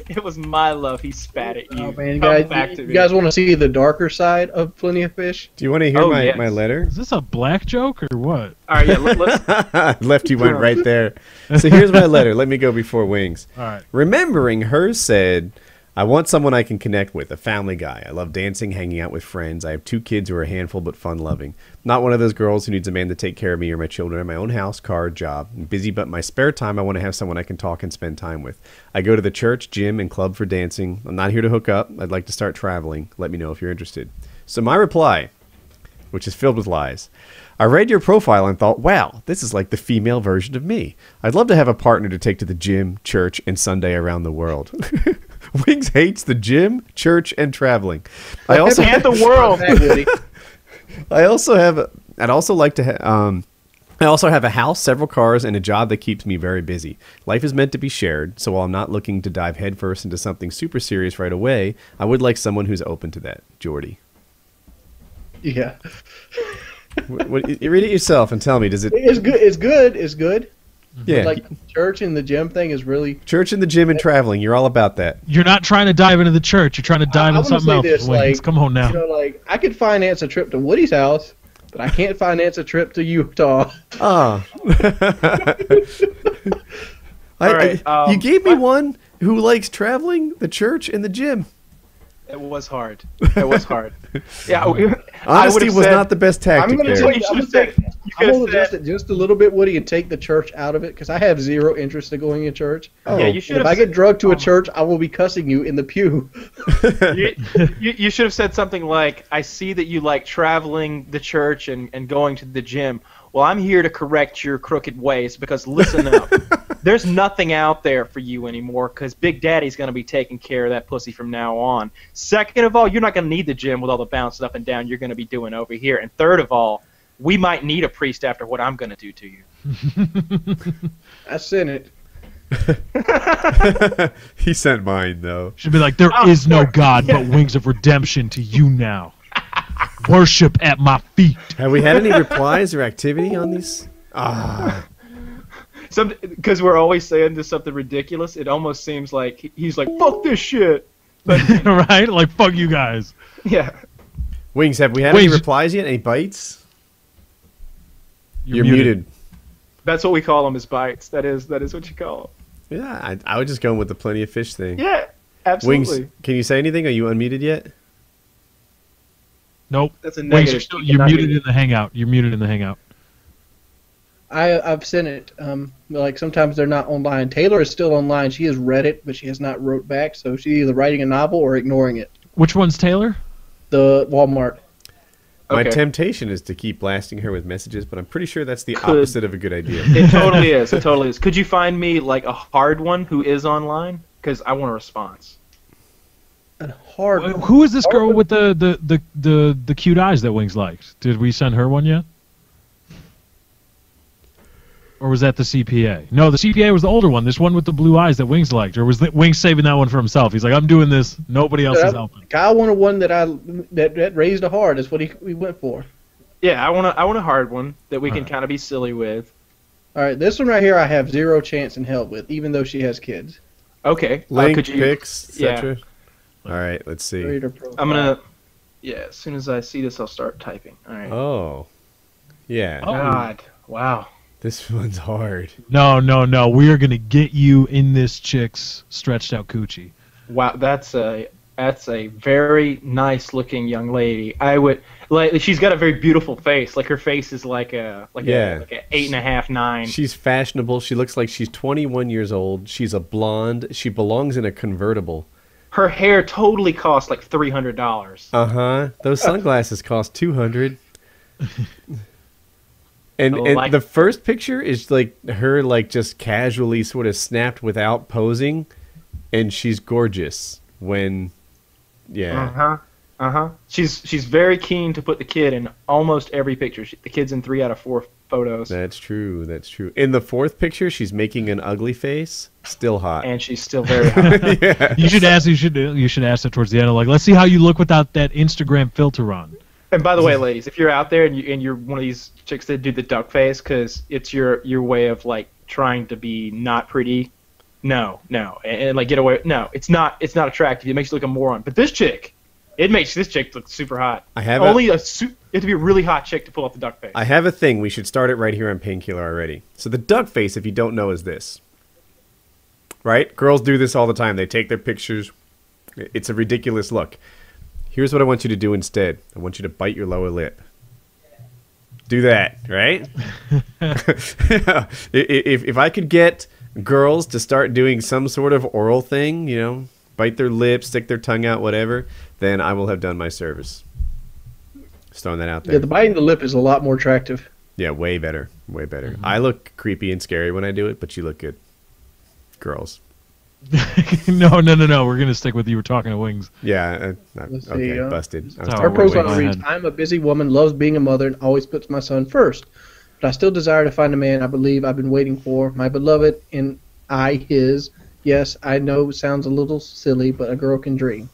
It was my love. He spat at you. Oh man, you guys want to see the darker side of Plenty of Fish? Do you want to hear my letter? Is this a black joke or what? All right, yeah. Let's. Lefty went right there. So here's my letter. Let me go before Wings. All right. Remembering her said, I want someone I can connect with, a family guy. I love dancing, hanging out with friends. I have 2 kids who are a handful but fun-loving. Not one of those girls who needs a man to take care of me or my children in my own house, car, job. I'm busy, but in my spare time, I want to have someone I can talk and spend time with. I go to the church, gym, and club for dancing. I'm not here to hook up. I'd like to start traveling. Let me know if you're interested. So my reply, which is filled with lies. I read your profile and thought, wow, this is like the female version of me. I'd love to have a partner to take to the gym, church, and Sunday around the world. Wings hates the gym, church, and traveling. I also and the world. I also have a house, several cars, and a job that keeps me very busy. Life is meant to be shared, so while I'm not looking to dive headfirst into something super serious right away, I would like someone who's open to that. Jordy. Yeah. You read it yourself and tell me. Does it? It's good. It's good. It's good. Yeah. Like church and the gym thing is really. Church and the gym and traveling. You're all about that. You're not trying to dive into the church. You're trying to dive into something else. This, Wings. Come on now. You know, like I could finance a trip to Woody's house, but I can't finance a trip to Utah. Ah. You gave me one who likes traveling, the church, and the gym. It was hard. It was hard. Yeah, honesty was not the best tactic. I'm going there. to adjust it just a little bit, Woody, and take the church out of it because I have zero interest in going to church. Oh. Yeah, you should. If I get drugged to a church, I will be cussing you in the pew. You should have said something like, "I see that you like traveling the church and going to the gym. Well, I'm here to correct your crooked ways because listen up. There's nothing out there for you anymore because Big Daddy's going to be taking care of that pussy from now on. Second of all, you're not going to need the gym with all the bouncing up and down you're going to be doing over here. And third of all, we might need a priest after what I'm going to do to you." I sent it. He sent mine, though. Should be like, there is no God but Wings of Redemption to you now. Worship at my feet. Have we had any replies or activity on these? Because we're always saying this something ridiculous, it almost seems like he's like, "Fuck this shit." But right? Like, fuck you guys. yeah. Wings, have we had any replies yet? Any bites? You're muted. That's what we call them, is bites. That is what you call them. Yeah, I was just going with the plenty of fish thing. Yeah, absolutely. Wings, can you say anything? Are you unmuted yet? Nope. That's a Wings, negative. you're muted in the Hangout. You're muted in the Hangout. I've sent it. Like sometimes they're not online. Taylor is still online. She has read it, but she has not wrote back. So she's either writing a novel or ignoring it. Which one's Taylor? The Walmart. My Okay. temptation is to keep blasting her with messages, but I'm pretty sure that's the opposite of a good idea. It totally is. It totally is. Could you find me like a hard one who is online? Because I want a response. A hard. Who is this girl with the cute eyes that Wings liked? Did we send her one yet? Or was that the CPA? No, the CPA was the older one. This one with the blue eyes that Wings liked. Or was Wings saving that one for himself? He's like, I'm doing this. Nobody else is helping. Kyle wanted one that raised a heart. That's what we went for. Yeah, I want a hard one that we can kind of be silly with. All right, this one right here I have zero chance in hell with, even though she has kids. Okay. Link, could you, pics, etc. All right, let's see. Read her profile. I'm gonna. Yeah, as soon as I see this, I'll start typing. All right. Oh, yeah. Oh. God. Wow. This one's hard. No. We are going to get you in this chick's stretched out coochie. Wow, that's a very nice looking young lady. I would like. She's got a very beautiful face. Like her face is like a 8.5, 9. She's fashionable. She looks like she's 21 years old. She's a blonde. She belongs in a convertible. Her hair totally costs like $300. Those sunglasses cost $200. And Like- the first picture is like her like just casually sort of snapped without posing, and she's gorgeous when, yeah. She's very keen to put the kid in almost every picture. The kid's in 3 out of 4 photos, That's true. That's true. In the fourth picture, she's making an ugly face. Still hot. and she's still very hot. Yeah. You should ask her towards the end. Like, let's see how you look without that Instagram filter on. And by the way, ladies, if you're out there and you're one of these chicks that do the duck face because it's your way of like trying to be not pretty, no, and like get away. No, it's not attractive. It makes you look like a moron. But this chick, it makes this chick look super hot. I have you have to be a really hot chick to pull off the duck face. I have a thing. We should start it right here on Painkiller Already. So the duck face, if you don't know, is this. Right? Girls do this all the time. They take their pictures. It's a ridiculous look. Here's what I want you to do instead. I want you to bite your lower lip. Do that, right? If I could get girls to start doing some sort of oral thing, you know, bite their lips, stick their tongue out, whatever, then I will have done my service. Just throwing that out there. Yeah, the biting the lip is a lot more attractive. Yeah, way better. Way better. I look creepy and scary when I do it, but you look good. Girls. No. We're going to stick with you were talking to Wings. Yeah. Let's see, Okay, busted. I was how talking Her it about works. profile Wings. reads, I'm a busy woman, loves being a mother, and always puts my son first. But I still desire to find a man I believe I've been waiting for, my beloved, and I his. Yes, I know it sounds a little silly, but a girl can dream.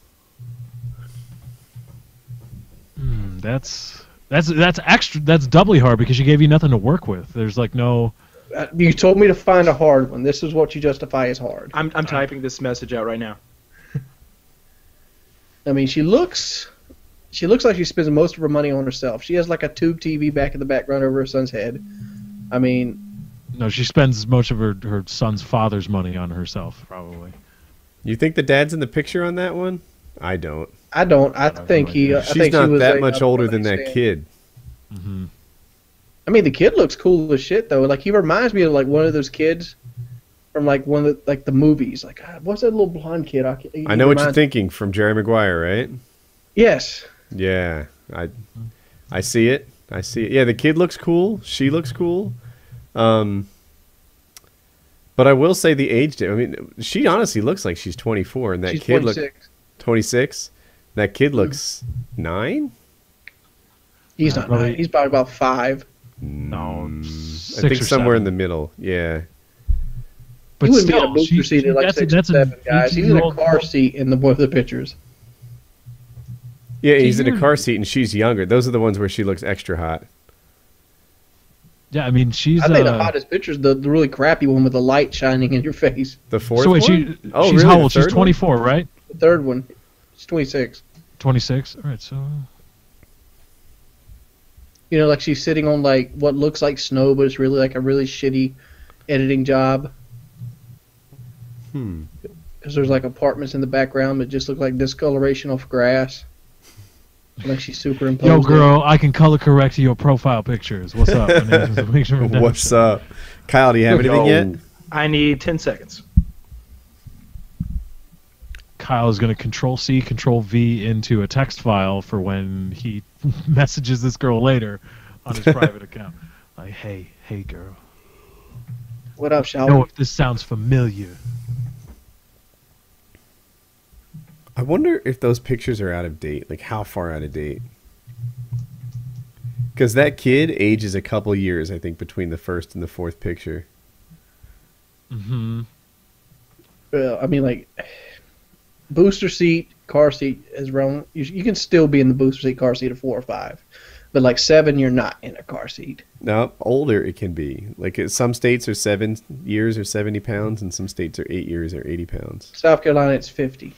that's extra. That's doubly hard because she gave you nothing to work with. There's like no. You told me to find a hard one. This is what you justify as hard. I'm typing this message out right now. I mean, she looks like she spends most of her money on herself. She has like a tube TV back in the background over her son's head. I mean, no, she spends most of her son's father's money on herself, probably. You think the dad's in the picture on that one? I don't. I don't. I think he. I She's think not she was that a much older than that stand. kid. Mm-hmm. I mean, the kid looks cool as shit though. Like he reminds me of like one of those kids from like one of the movies. Like what's that little blonde kid? I know what you're thinking from Jerry Maguire, right? Yes. Yeah, I see it. I see it. Yeah, the kid looks cool. She looks cool. But I will say the age. I mean, she honestly looks like she's 24, and that She's kid 26. looks 26. That kid looks 9. He's not 9. He's probably about 5. No, I 6 think or somewhere 7. in the middle. Yeah. But He wouldn't be in a still, booster seat at like 6 or 7, guys. He's in a car seat in one of the pictures. Yeah, he's in a you're- car seat, and she's younger. Those are the ones where she looks extra hot. Yeah, I mean she's. I think the hottest picture is the really crappy one with the light shining in your face. The fourth So wait, one? she's really? how The old? She's third one? 24, right? The third one, it's 26. 26. All right, so. You know, like she's sitting on like what looks like snow, but it's really like a really shitty editing job. Because there's like apartments in the background that just look like discoloration of grass. Like she's superimposed. Yo, girl, I can color correct your profile pictures. What's up? My name is Picture Redemption. What's up? Kyle, do you have anything yet? I need 10 seconds. Kyle is going to Control-C, Control-V into a text file for when he messages this girl later on his private account. Like, hey girl. What up, I Shelby? know if this sounds familiar. I wonder if those pictures are out of date. Like, how far out of date? Because that kid ages a couple years, I think, between the first and the fourth picture. Mm-hmm. I mean, like, booster seat, car seat is wrong. You can still be in the booster seat, car seat of 4 or 5. But, like, 7, you're not in a car seat. No, older it can be. Like, some states are 7 years or 70 pounds, and some states are 8 years or 80 pounds. South Carolina, it's 50.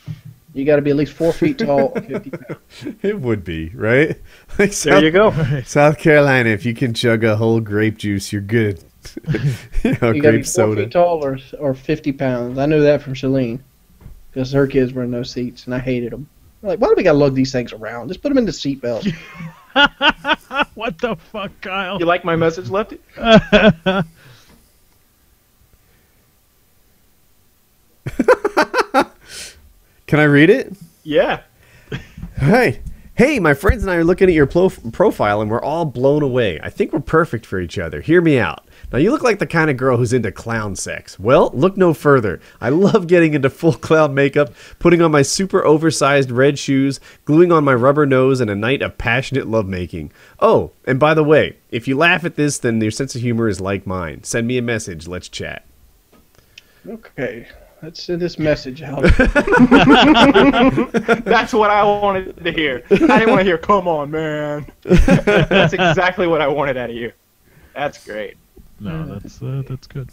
You got to be at least 4 feet tall and 50 pounds. It would be, right? Like There you go. South Carolina, if you can chug a whole grape juice, you're good. You got to be 4 grape soda. feet tall or 50 pounds. I knew that from Shalene because her kids were in those seats, and I hated them. I'm like, why do we got to lug these things around? Just put them in the seatbelt. What the fuck, Kyle? You like my message, Lefty? Can I read it? Yeah. Hi. Hey, my friends and I are looking at your profile, and we're all blown away. I think we're perfect for each other. Hear me out. Now, you look like the kind of girl who's into clown sex. Well, look no further. I love getting into full clown makeup, putting on my super oversized red shoes, gluing on my rubber nose, and a night of passionate lovemaking. Oh, and by the way, if you laugh at this, then your sense of humor is like mine. Send me a message. Let's chat. Okay. Let's send this message out. That's what I wanted to hear. I didn't want to hear, come on, man. That's exactly what I wanted out of you. That's great. No, that's good.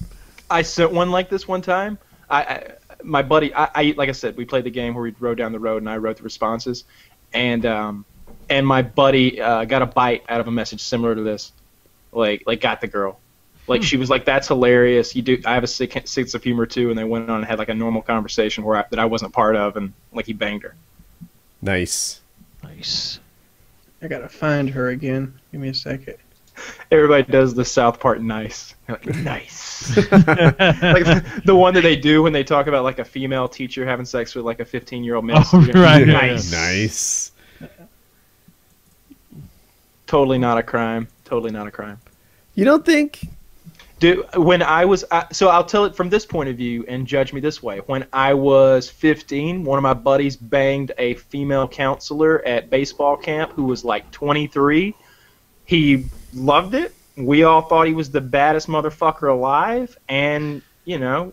I sent one like this one time. My buddy, like I said, we played the game where we rode down the road and I wrote the responses, and my buddy got a bite out of a message similar to this, like got the girl, like she was like, that's hilarious. I have a sick sense of humor too, and they went on and had like a normal conversation that I wasn't part of, and like he banged her. Nice. Nice. I gotta find her again. Give me a second. Everybody does the South part nice. They're like, nice. Like the one that they do when they talk about like a female teacher having sex with like a 15-year-old male student. Right. Nice. Nice. Totally not a crime. Totally not a crime. You don't think? Dude, when I was so I'll tell it from this point of view and judge me this way. When I was 15, one of my buddies banged a female counselor at baseball camp who was like 23. He loved it. We all thought he was the baddest motherfucker alive, and you know,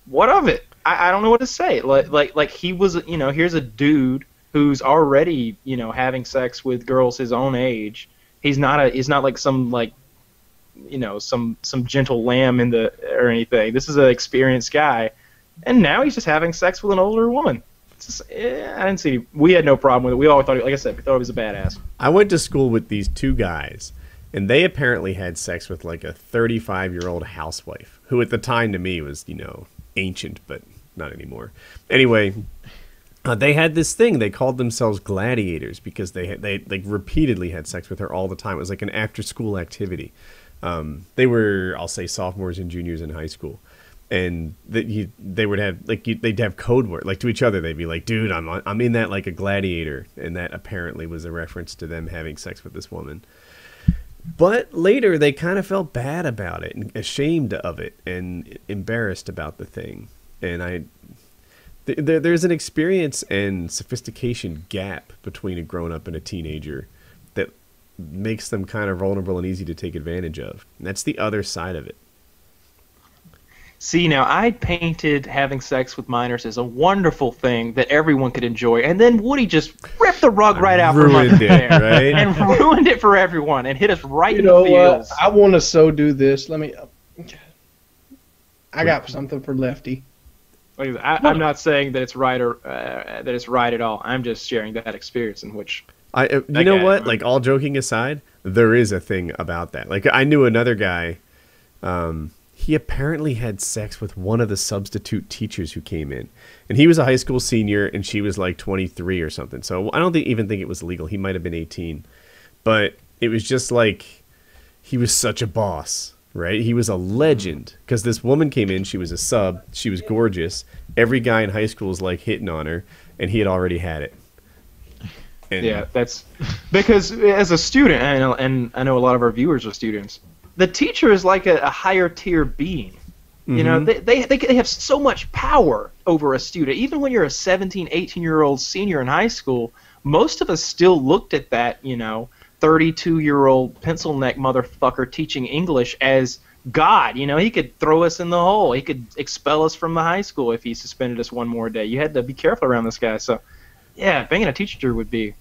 what of it? I don't know what to say. Like he was, you know, here's a dude who's already, having sex with girls his own age. He's not like some some gentle lamb or anything. This is an experienced guy, and now he's just having sex with an older woman. I didn't see. We had no problem with it. We all thought, like I said, we thought he was a badass. I went to school with these two guys, and they apparently had sex with like a 35-year-old housewife, who at the time to me was, ancient, but not anymore. Anyway, they had this thing. They called themselves gladiators because they like repeatedly had sex with her all the time. It was like an after-school activity. They were, I'll say, sophomores and juniors in high school. And they would have they'd have code word to each other. They'd be like, "Dude, I'm in that like a gladiator," and that apparently was a reference to them having sex with this woman. But later, they kind of felt bad about it and ashamed of it and embarrassed about the thing. And there's an experience and sophistication gap between a grown-up and a teenager that makes them kind of vulnerable and easy to take advantage of. And that's the other side of it. See, now I painted having sex with minors as a wonderful thing that everyone could enjoy, and then Woody just ripped the rug right out from under there, right? And ruined it for everyone, and hit us right in You know the what? feels. I want to so do this. I got something for Lefty. I'm not saying that it's right or that it's right at all. I'm just sharing that experience in which. You know what? Like, all joking aside, there is a thing about that. Like, I knew another guy. He apparently had sex with one of the substitute teachers who came in. And he was a high school senior, and she was like 23 or something. So I don't even think it was legal. He might have been 18. But it was just like, he was such a boss, right? He was a legend. Because this woman came in, she was a sub, she was gorgeous. Every guy in high school was like hitting on her, and he had already had it. And yeah, that's because as a student, and I know a lot of our viewers are students, the teacher is like a higher tier being. You know, they have so much power over a student. Even when you're a 17, 18-year-old senior in high school, most of us still looked at that, 32-year-old pencil neck motherfucker teaching English as God. He could throw us in the hole. He could expel us from the high school if he suspended us one more day. You had to be careful around this guy. So, yeah, being a teacher would be,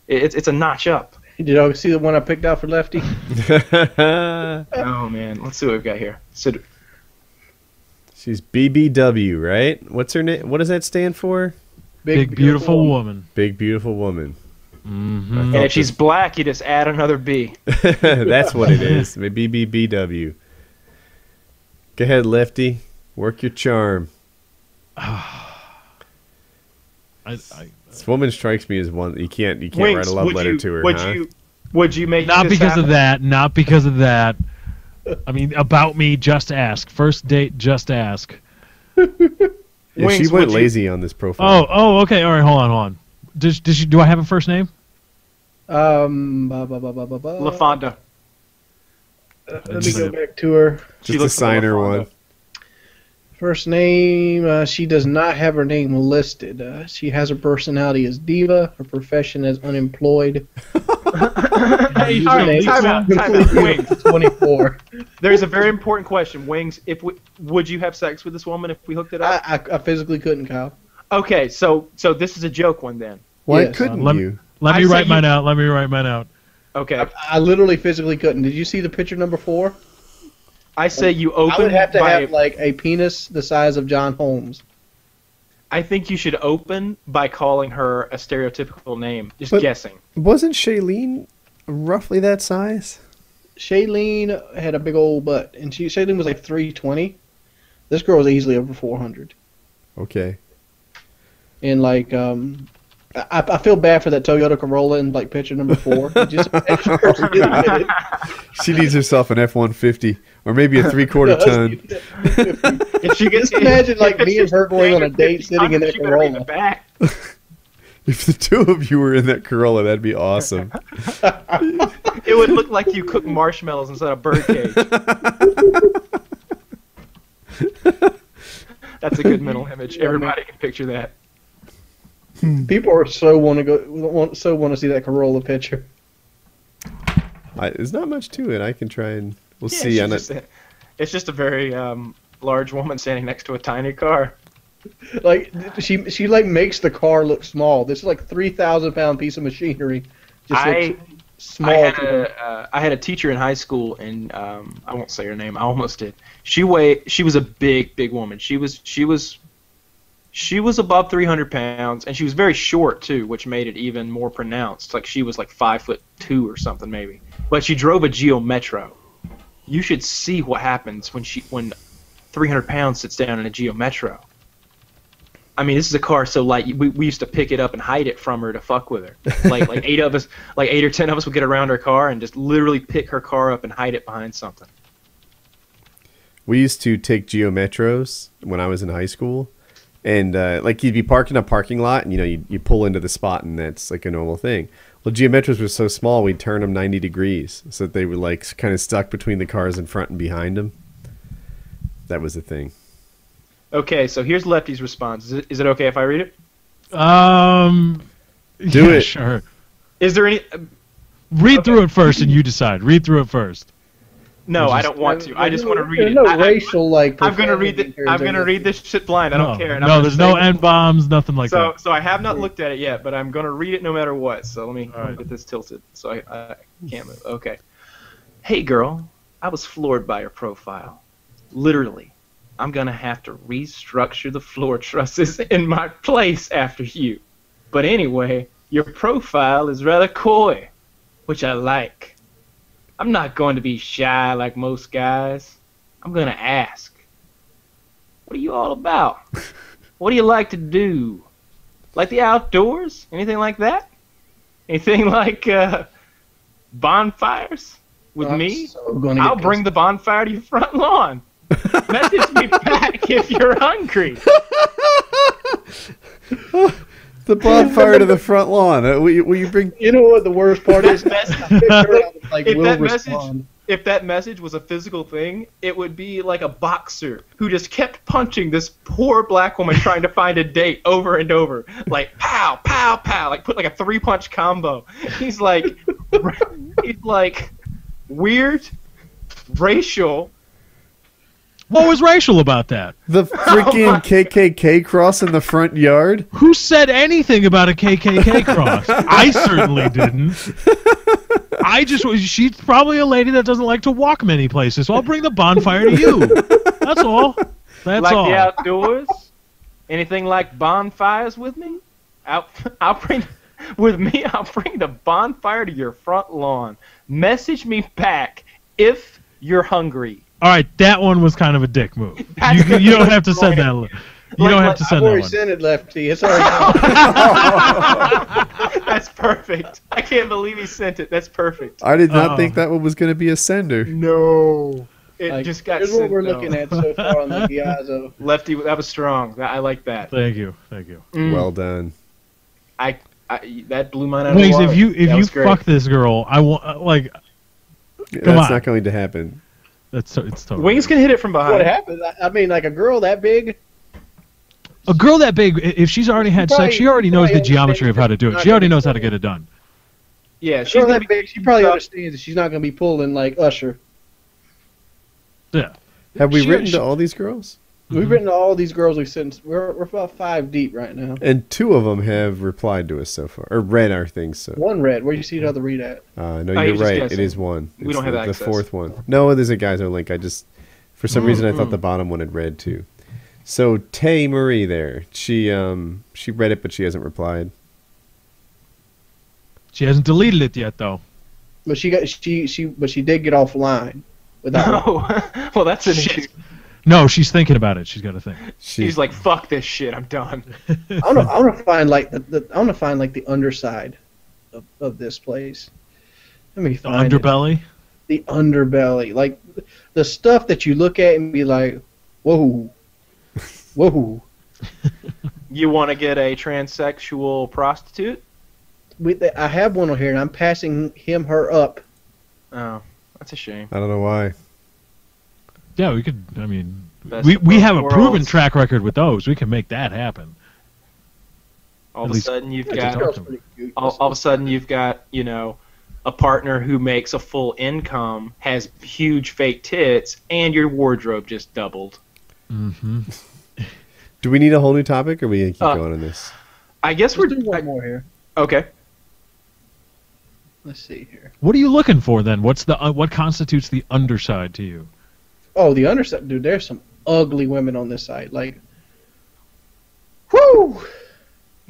it's a notch up. Did you see the one I picked out for Lefty? Oh, man. Let's see what we've got here. She's BBW, right? What's her name? What does that stand for? Big beautiful woman. Big beautiful woman. Mm-hmm. And if she's black, you just add another B. That's what it is. BBBW. Go ahead, Lefty. Work your charm. This woman strikes me as one you can't Wings, write a love letter to her. Would you make not this because happen? of that? Not because of that. I mean, about me, just ask. First date, just ask. Yeah, Wings, she went would lazy on this profile. Oh, okay. All right, hold on. Do I have a first name? LaFonda. Let me go back to her. Just a signer one. First name, she does not have her name listed. She has her personality as diva, her profession as unemployed. Hey, time out. Wings. 24. There's a very important question. Wings, would you have sex with this woman if we hooked it up? I physically couldn't, Kyle. Okay, so this is a joke one then. Why Yes. couldn't you? Let I me say write you- mine out. Let me write mine out. Okay. I literally physically couldn't. Did you see the picture number 4? I say you open I would have to by, have like a penis the size of John Holmes. I think you should open by calling her a stereotypical name. Just But- guessing. Wasn't Shailene roughly that size? Shailene had a big old butt, and Shailene was like 320. This girl was easily over 400. Okay. And like, I feel bad for that Toyota Corolla in like picture number 4. Just imagine her dealing with it. She needs herself an F-150 or maybe a 3/4 ton. If she gets, Just imagine like me and her going on a date sitting in that she better be in the Corolla. back. If the two of you were in that Corolla, that'd be awesome. It would look like you cook marshmallows inside a birdcage. That's a good mental image. Everybody can picture that. People are so want to see that Corolla picture. There's not much to it. I can try and Yeah, it's just a very large woman standing next to a tiny car. Like she like makes the car look small. This is like 3,000-pound piece of machinery. Just looks small. I had a teacher in high school, and I won't say her name. I almost did. She was a big woman. She was above 300 pounds, and she was very short too, which made it even more pronounced. Like she was like 5'2" or something maybe. But she drove a Geo Metro. You should see what happens when 300 pounds sits down in a Geo Metro. I mean, this is a car so light. We used to pick it up and hide it from her to fuck with her. Like 8 of us, like 8 or 10 of us would get around her car and just literally pick her car up and hide it behind something. We used to take Geo Metros when I was in high school, and like you'd be parked in a parking lot, and you pull into the spot, and that's like a normal thing. Well, Geo Metros were so small, we'd turn them 90 degrees so that they were like kind of stuck between the cars in front and behind them. That was the thing. Okay, so here's Lefty's response. Is it okay if I read it? Do it. Sure. Is there any? Read through it first, and you decide. Read through it first. No, I don't want to. I just want to read it. No racial like. I'm gonna read it. I'm gonna read this shit blind. I don't care. No, there's no N-bombs, nothing like that. So I have not looked at it yet, but I'm gonna read it no matter what. So let me get this tilted so I can't move. Okay. Hey girl, I was floored by your profile. Literally. I'm going to have to restructure the floor trusses in my place after you. But anyway, your profile is rather coy, which I like. I'm not going to be shy like most guys. I'm going to ask. What are you all about? What do you like to do? Like the outdoors? Anything like that? Anything like bonfires with me? I'll bring the bonfire to your front lawn. Message me back if you're hungry. The bonfire to the front lawn. Will you bring? You know what the worst part is? If that message was a physical thing, it would be like a boxer who just kept punching this poor black woman trying to find a date over and over, like pow, pow, pow, like put like a 3-punch combo. He's like weird, racial. What was racial about that? The freaking KKK cross in the front yard? Who said anything about a KKK cross? I certainly didn't. She's probably a lady that doesn't like to walk many places, so I'll bring the bonfire to you. That's all. That's all. Like the outdoors? Anything like bonfires with me? I'll bring the bonfire to your front lawn. Message me back if you're hungry. All right, that one was kind of a dick move. You don't have to send that. You don't have to send that one. I've already sent it, Lefty. It's already That's perfect. I can't believe he sent it. That's perfect. I did not think that one was going to be a sender. No. It just got sent. Here's what we're looking at so far on the Diazo. Lefty, that was strong. I like that. Thank you. Well done. That blew mine out of the water. If you fuck this girl, I want like. That's not going to happen. It's totally. Wings can hit it from behind. What happened? I mean, like a girl that big. A girl that big, if she's already had sex, she already knows the geometry of how to do it. She already knows how to get it done. Yeah, she's that big. She probably understands that she's not going to be pulling like Usher. Yeah. Have we written to all these girls? We've written to all these girls we've sent. We're about 5 deep right now. And 2 of them have replied to us so far, or read our things. So. One read. Where do you see the other read at? No, you're right. It is one. We don't have access. The 4th one. No, there's a Geyser link. For some reason, I thought the bottom one had read too. So Tay Marie there, she read it, but she hasn't replied. She hasn't deleted it yet, though. But she did get offline. Well, that's an issue. No, she's thinking about it. She's got to think. She's like, "Fuck this shit. I'm done." I want to find like the underside of this place. Let me find the underbelly. The underbelly, like the stuff that you look at and be like, "Whoa, whoa." You want to get a transsexual prostitute? I have one on here, and I'm passing her up. Oh, that's a shame. I don't know why. Yeah, we could. I mean, we have a proven track record with those. We can make that happen. All of a sudden, you've got all of a sudden you've got a partner who makes a full income, has huge fake tits, and your wardrobe just doubled. Mm-hmm. Do we need a whole new topic, or we gonna keep going on this? I guess Let's do one more here. Okay. Let's see here. What are you looking for then? What's the what constitutes the underside to you? Oh, the underside, dude. There's some ugly women on this site. Like, whoo!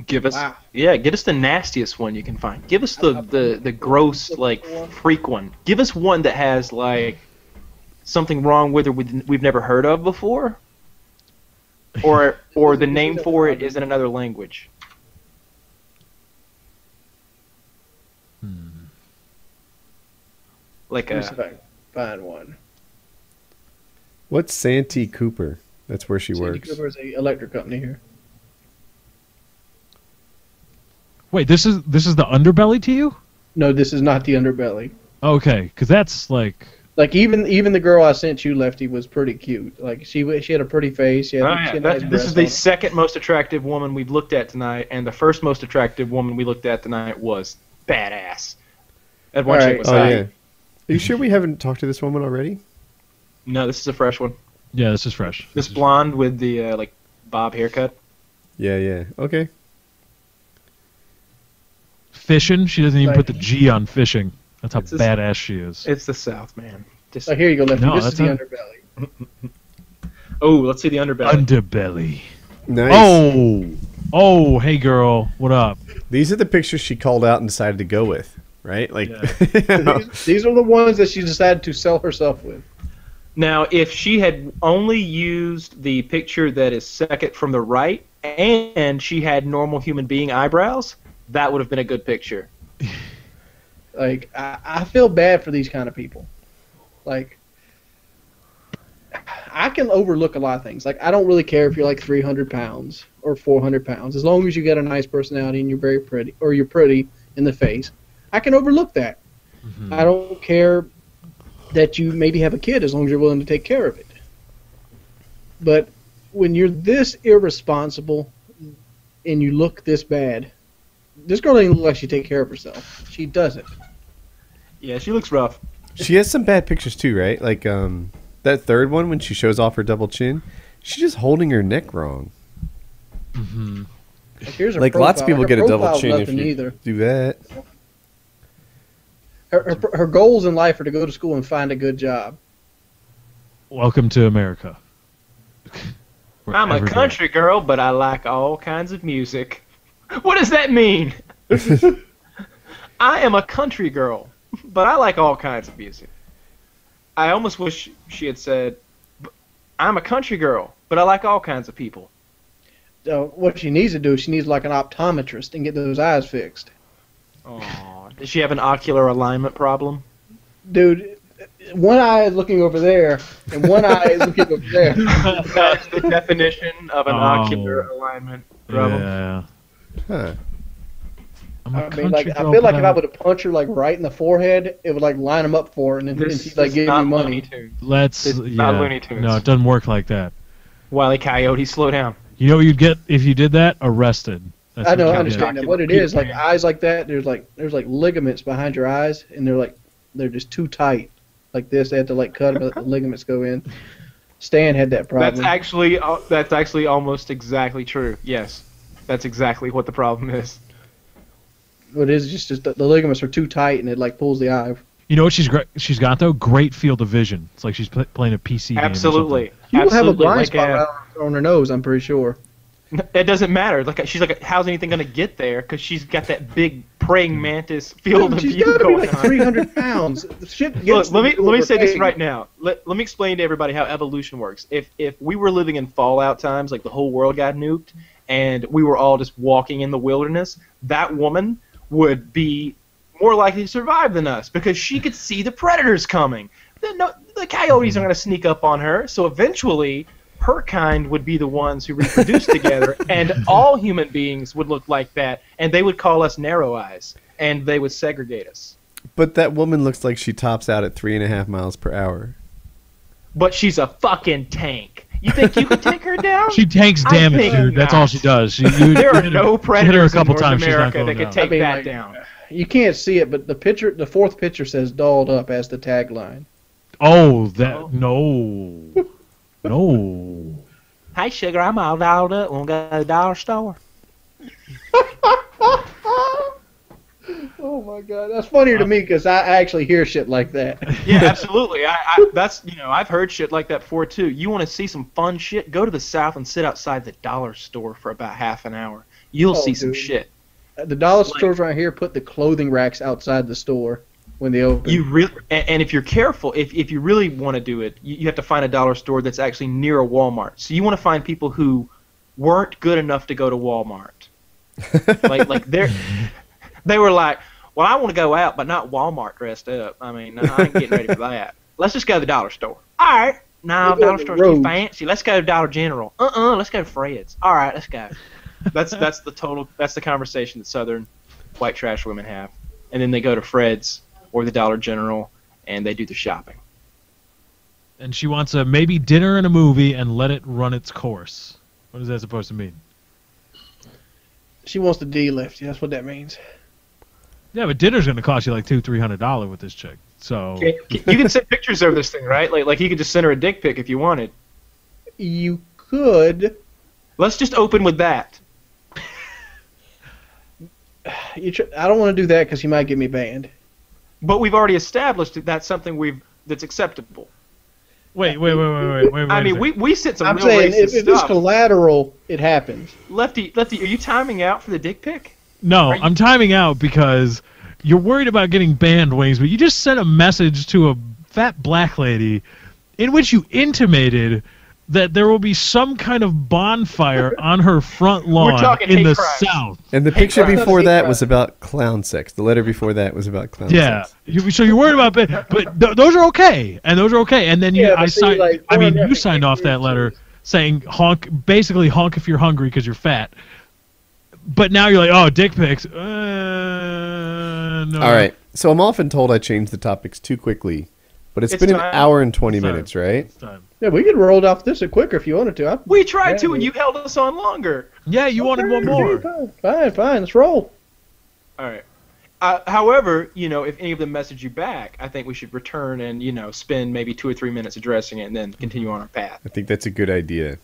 Give us, Wow. get us the nastiest one you can find. Give us the gross, like, freak one. Give us one that has, like, something wrong with her we've never heard of before, or the name for it is in another language. Like Let me see if I can find one. What's Santee Cooper? That's where she Sandy works. Cooper is a electric company here. Wait, this is the underbelly to you? No, this is not the underbelly. Okay, because that's like. Like even the girl I sent you, Lefty, was pretty cute. Like she had a pretty face. She had, she had nice this breasts is the on her. second most attractive woman we've looked at tonight, and the first most attractive woman we looked at tonight was badass. That one All chick right. was Oh hot. yeah. Are you sure we haven't talked to this woman already? No, this is a fresh one. Yeah, this is fresh. This blonde with the like bob haircut. Yeah. Okay. Fishing? She doesn't even Like- put the G on fishing. That's how It's just- badass she is. It's the South, man. Just Oh, here you go, Lefty. No, this is that's the not- underbelly. let's see the underbelly. Underbelly. Nice. Oh, hey girl, what up? These are the pictures she called out and decided to go with, right? Like, These are the ones that she decided to sell herself with. Now, if she had only used the picture that is second from the right, and she had normal human being eyebrows, that would have been a good picture. Like I feel bad for these kind of people. Like I can overlook a lot of things. Like I don't really care if you're like 300 pounds or 400 pounds, as long as you got a nice personality and you're very pretty, or you're pretty in the face. I can overlook that. I don't care that you maybe have a kid, as long as you're willing to take care of it. But when you're this irresponsible and you look this bad, this girl doesn't look like she take care of herself. She doesn't. Yeah, she looks rough. she has some bad pictures too, right? Like, that third one when she shows off her double chin, she's just holding her neck wrong. Like, here's her Like, lots of profile. people Her get a double profile's chin if nothing you either. do that. Her goals in life are to go to school and find a good job. Welcome to America. Where I'm a everybody- country girl, but I like all kinds of music. What does that mean? I am a country girl, but I like all kinds of music. I almost wish she had said, I'm a country girl, but I like all kinds of people. What she needs to do is she needs like an optometrist and get those eyes fixed. Oh, does she have an ocular alignment problem? Dude, one eye is looking over there, and one eye is looking over there. That's the definition of an Oh. ocular alignment problem. Yeah. Huh. I'm a I mean, country like, I girl, feel like but if I would have punched her like right in the forehead, it would like line them up for her, and then and This she'd like is give not me Looney money. Tunes. Let's. It's Yeah. not Looney Tunes. No, it doesn't work like that. Wile E. Coyote, slow down. You know what you'd get if you did that? Arrested. That's I what know, I you'd get. understand that. What it is, like eyes like that, there's like ligaments behind your eyes, and they're just too tight, like this. They have to like cut them, let the ligaments go in. Stan had that problem. That's actually almost exactly true. Yes, that's exactly what the problem is. What it is just the ligaments are too tight, and it like pulls the eye. You know what she's got though? Great field of vision. It's like she's playing a PC game. or Absolutely. You will have a Absolutely. blind Like, spot right on her nose, I'm pretty sure. it doesn't matter. Like she's like, how's anything gonna get there? Because she's got that big praying mantis field of She's view got to be going like on. 300 pounds. The shit Look, gets let me say this big. right now. Let me explain to everybody how evolution works. If we were living in Fallout times, like the whole world got nuked, and we were all just walking in the wilderness, that woman would be more likely to survive than us because she could see the predators coming. The coyotes are going to sneak up on her, so eventually her kind would be the ones who reproduce together, and all human beings would look like that, and they would call us narrow eyes, and they would segregate us. But that woman looks like she tops out at 3.5 miles per hour. But she's a fucking tank. You think you could take her down? She takes I damage, think dude. That's not. all she does. There are no predators hit her a predators couple in North times. She's not America going that could down. take I mean, that like, down. You can't see it, but the fourth picture says "dolled up" as the tagline. Oh, that no. Hey, sugar, I'm all dolled up. Want to go to the dollar store? Oh my god, that's funnier to me because I actually hear shit like that. Yeah, absolutely. That's I've heard shit like that before too. You want to see some fun shit? Go to the South and sit outside the dollar store for about half an hour. You'll see some shit. The dollar stores right here put the clothing racks outside the store when they open. And if you're careful, if you really want to do it, you have to find a dollar store that's actually near a Walmart. So you want to find people who weren't good enough to go to Walmart. like they were like, well, I want to go out, but not Walmart dressed up. I mean, no, I ain't getting ready for that. Let's just go to the dollar store. All right. No, dollar store's too fancy. Let's go to Dollar General. Let's go to Fred's. All right, let's go. That's the conversation that Southern white trash women have. And then they go to Fred's or the Dollar General and they do the shopping. And she wants a maybe dinner and a movie and let it run its course. What is that supposed to mean? She wants the D-lift. That's what that means. Yeah, but dinner's going to cost you like $200-$300 with this chick. So you can send pictures of this thing, right? Like you could just send her a dick pic if you wanted. You could. Let's just open with that. I don't want to do that because you might get me banned. But we've already established that that's something that's acceptable. Wait. I mean, we sent some I'm real saying racist if it's stuff. collateral, it happens. Lefty, are you timing out for the dick pic? No, I'm timing out because you're worried about getting banned, Wings, but you just sent a message to a fat black lady in which you intimated that there will be some kind of bonfire on her front lawn in the South. And the picture before that was about clown sex. The letter before that was about clown sex. Yeah, so you're worried about, but those are okay, and those are okay. And then you signed off that letter saying basically honk if you're hungry because you're fat. But now you're like, oh, dick pics. No. All right, so I'm often told I change the topics too quickly, but it's been an hour and 20 minutes, right? It's time. Yeah, we could roll off this quicker if you wanted to. We tried to, and you held us on longer. Yeah, you wanted one more. Fine, let's roll. All right. However, if any of them message you back, I think we should return and, spend maybe 2 or 3 minutes addressing it and then continue on our path. I think that's a good idea.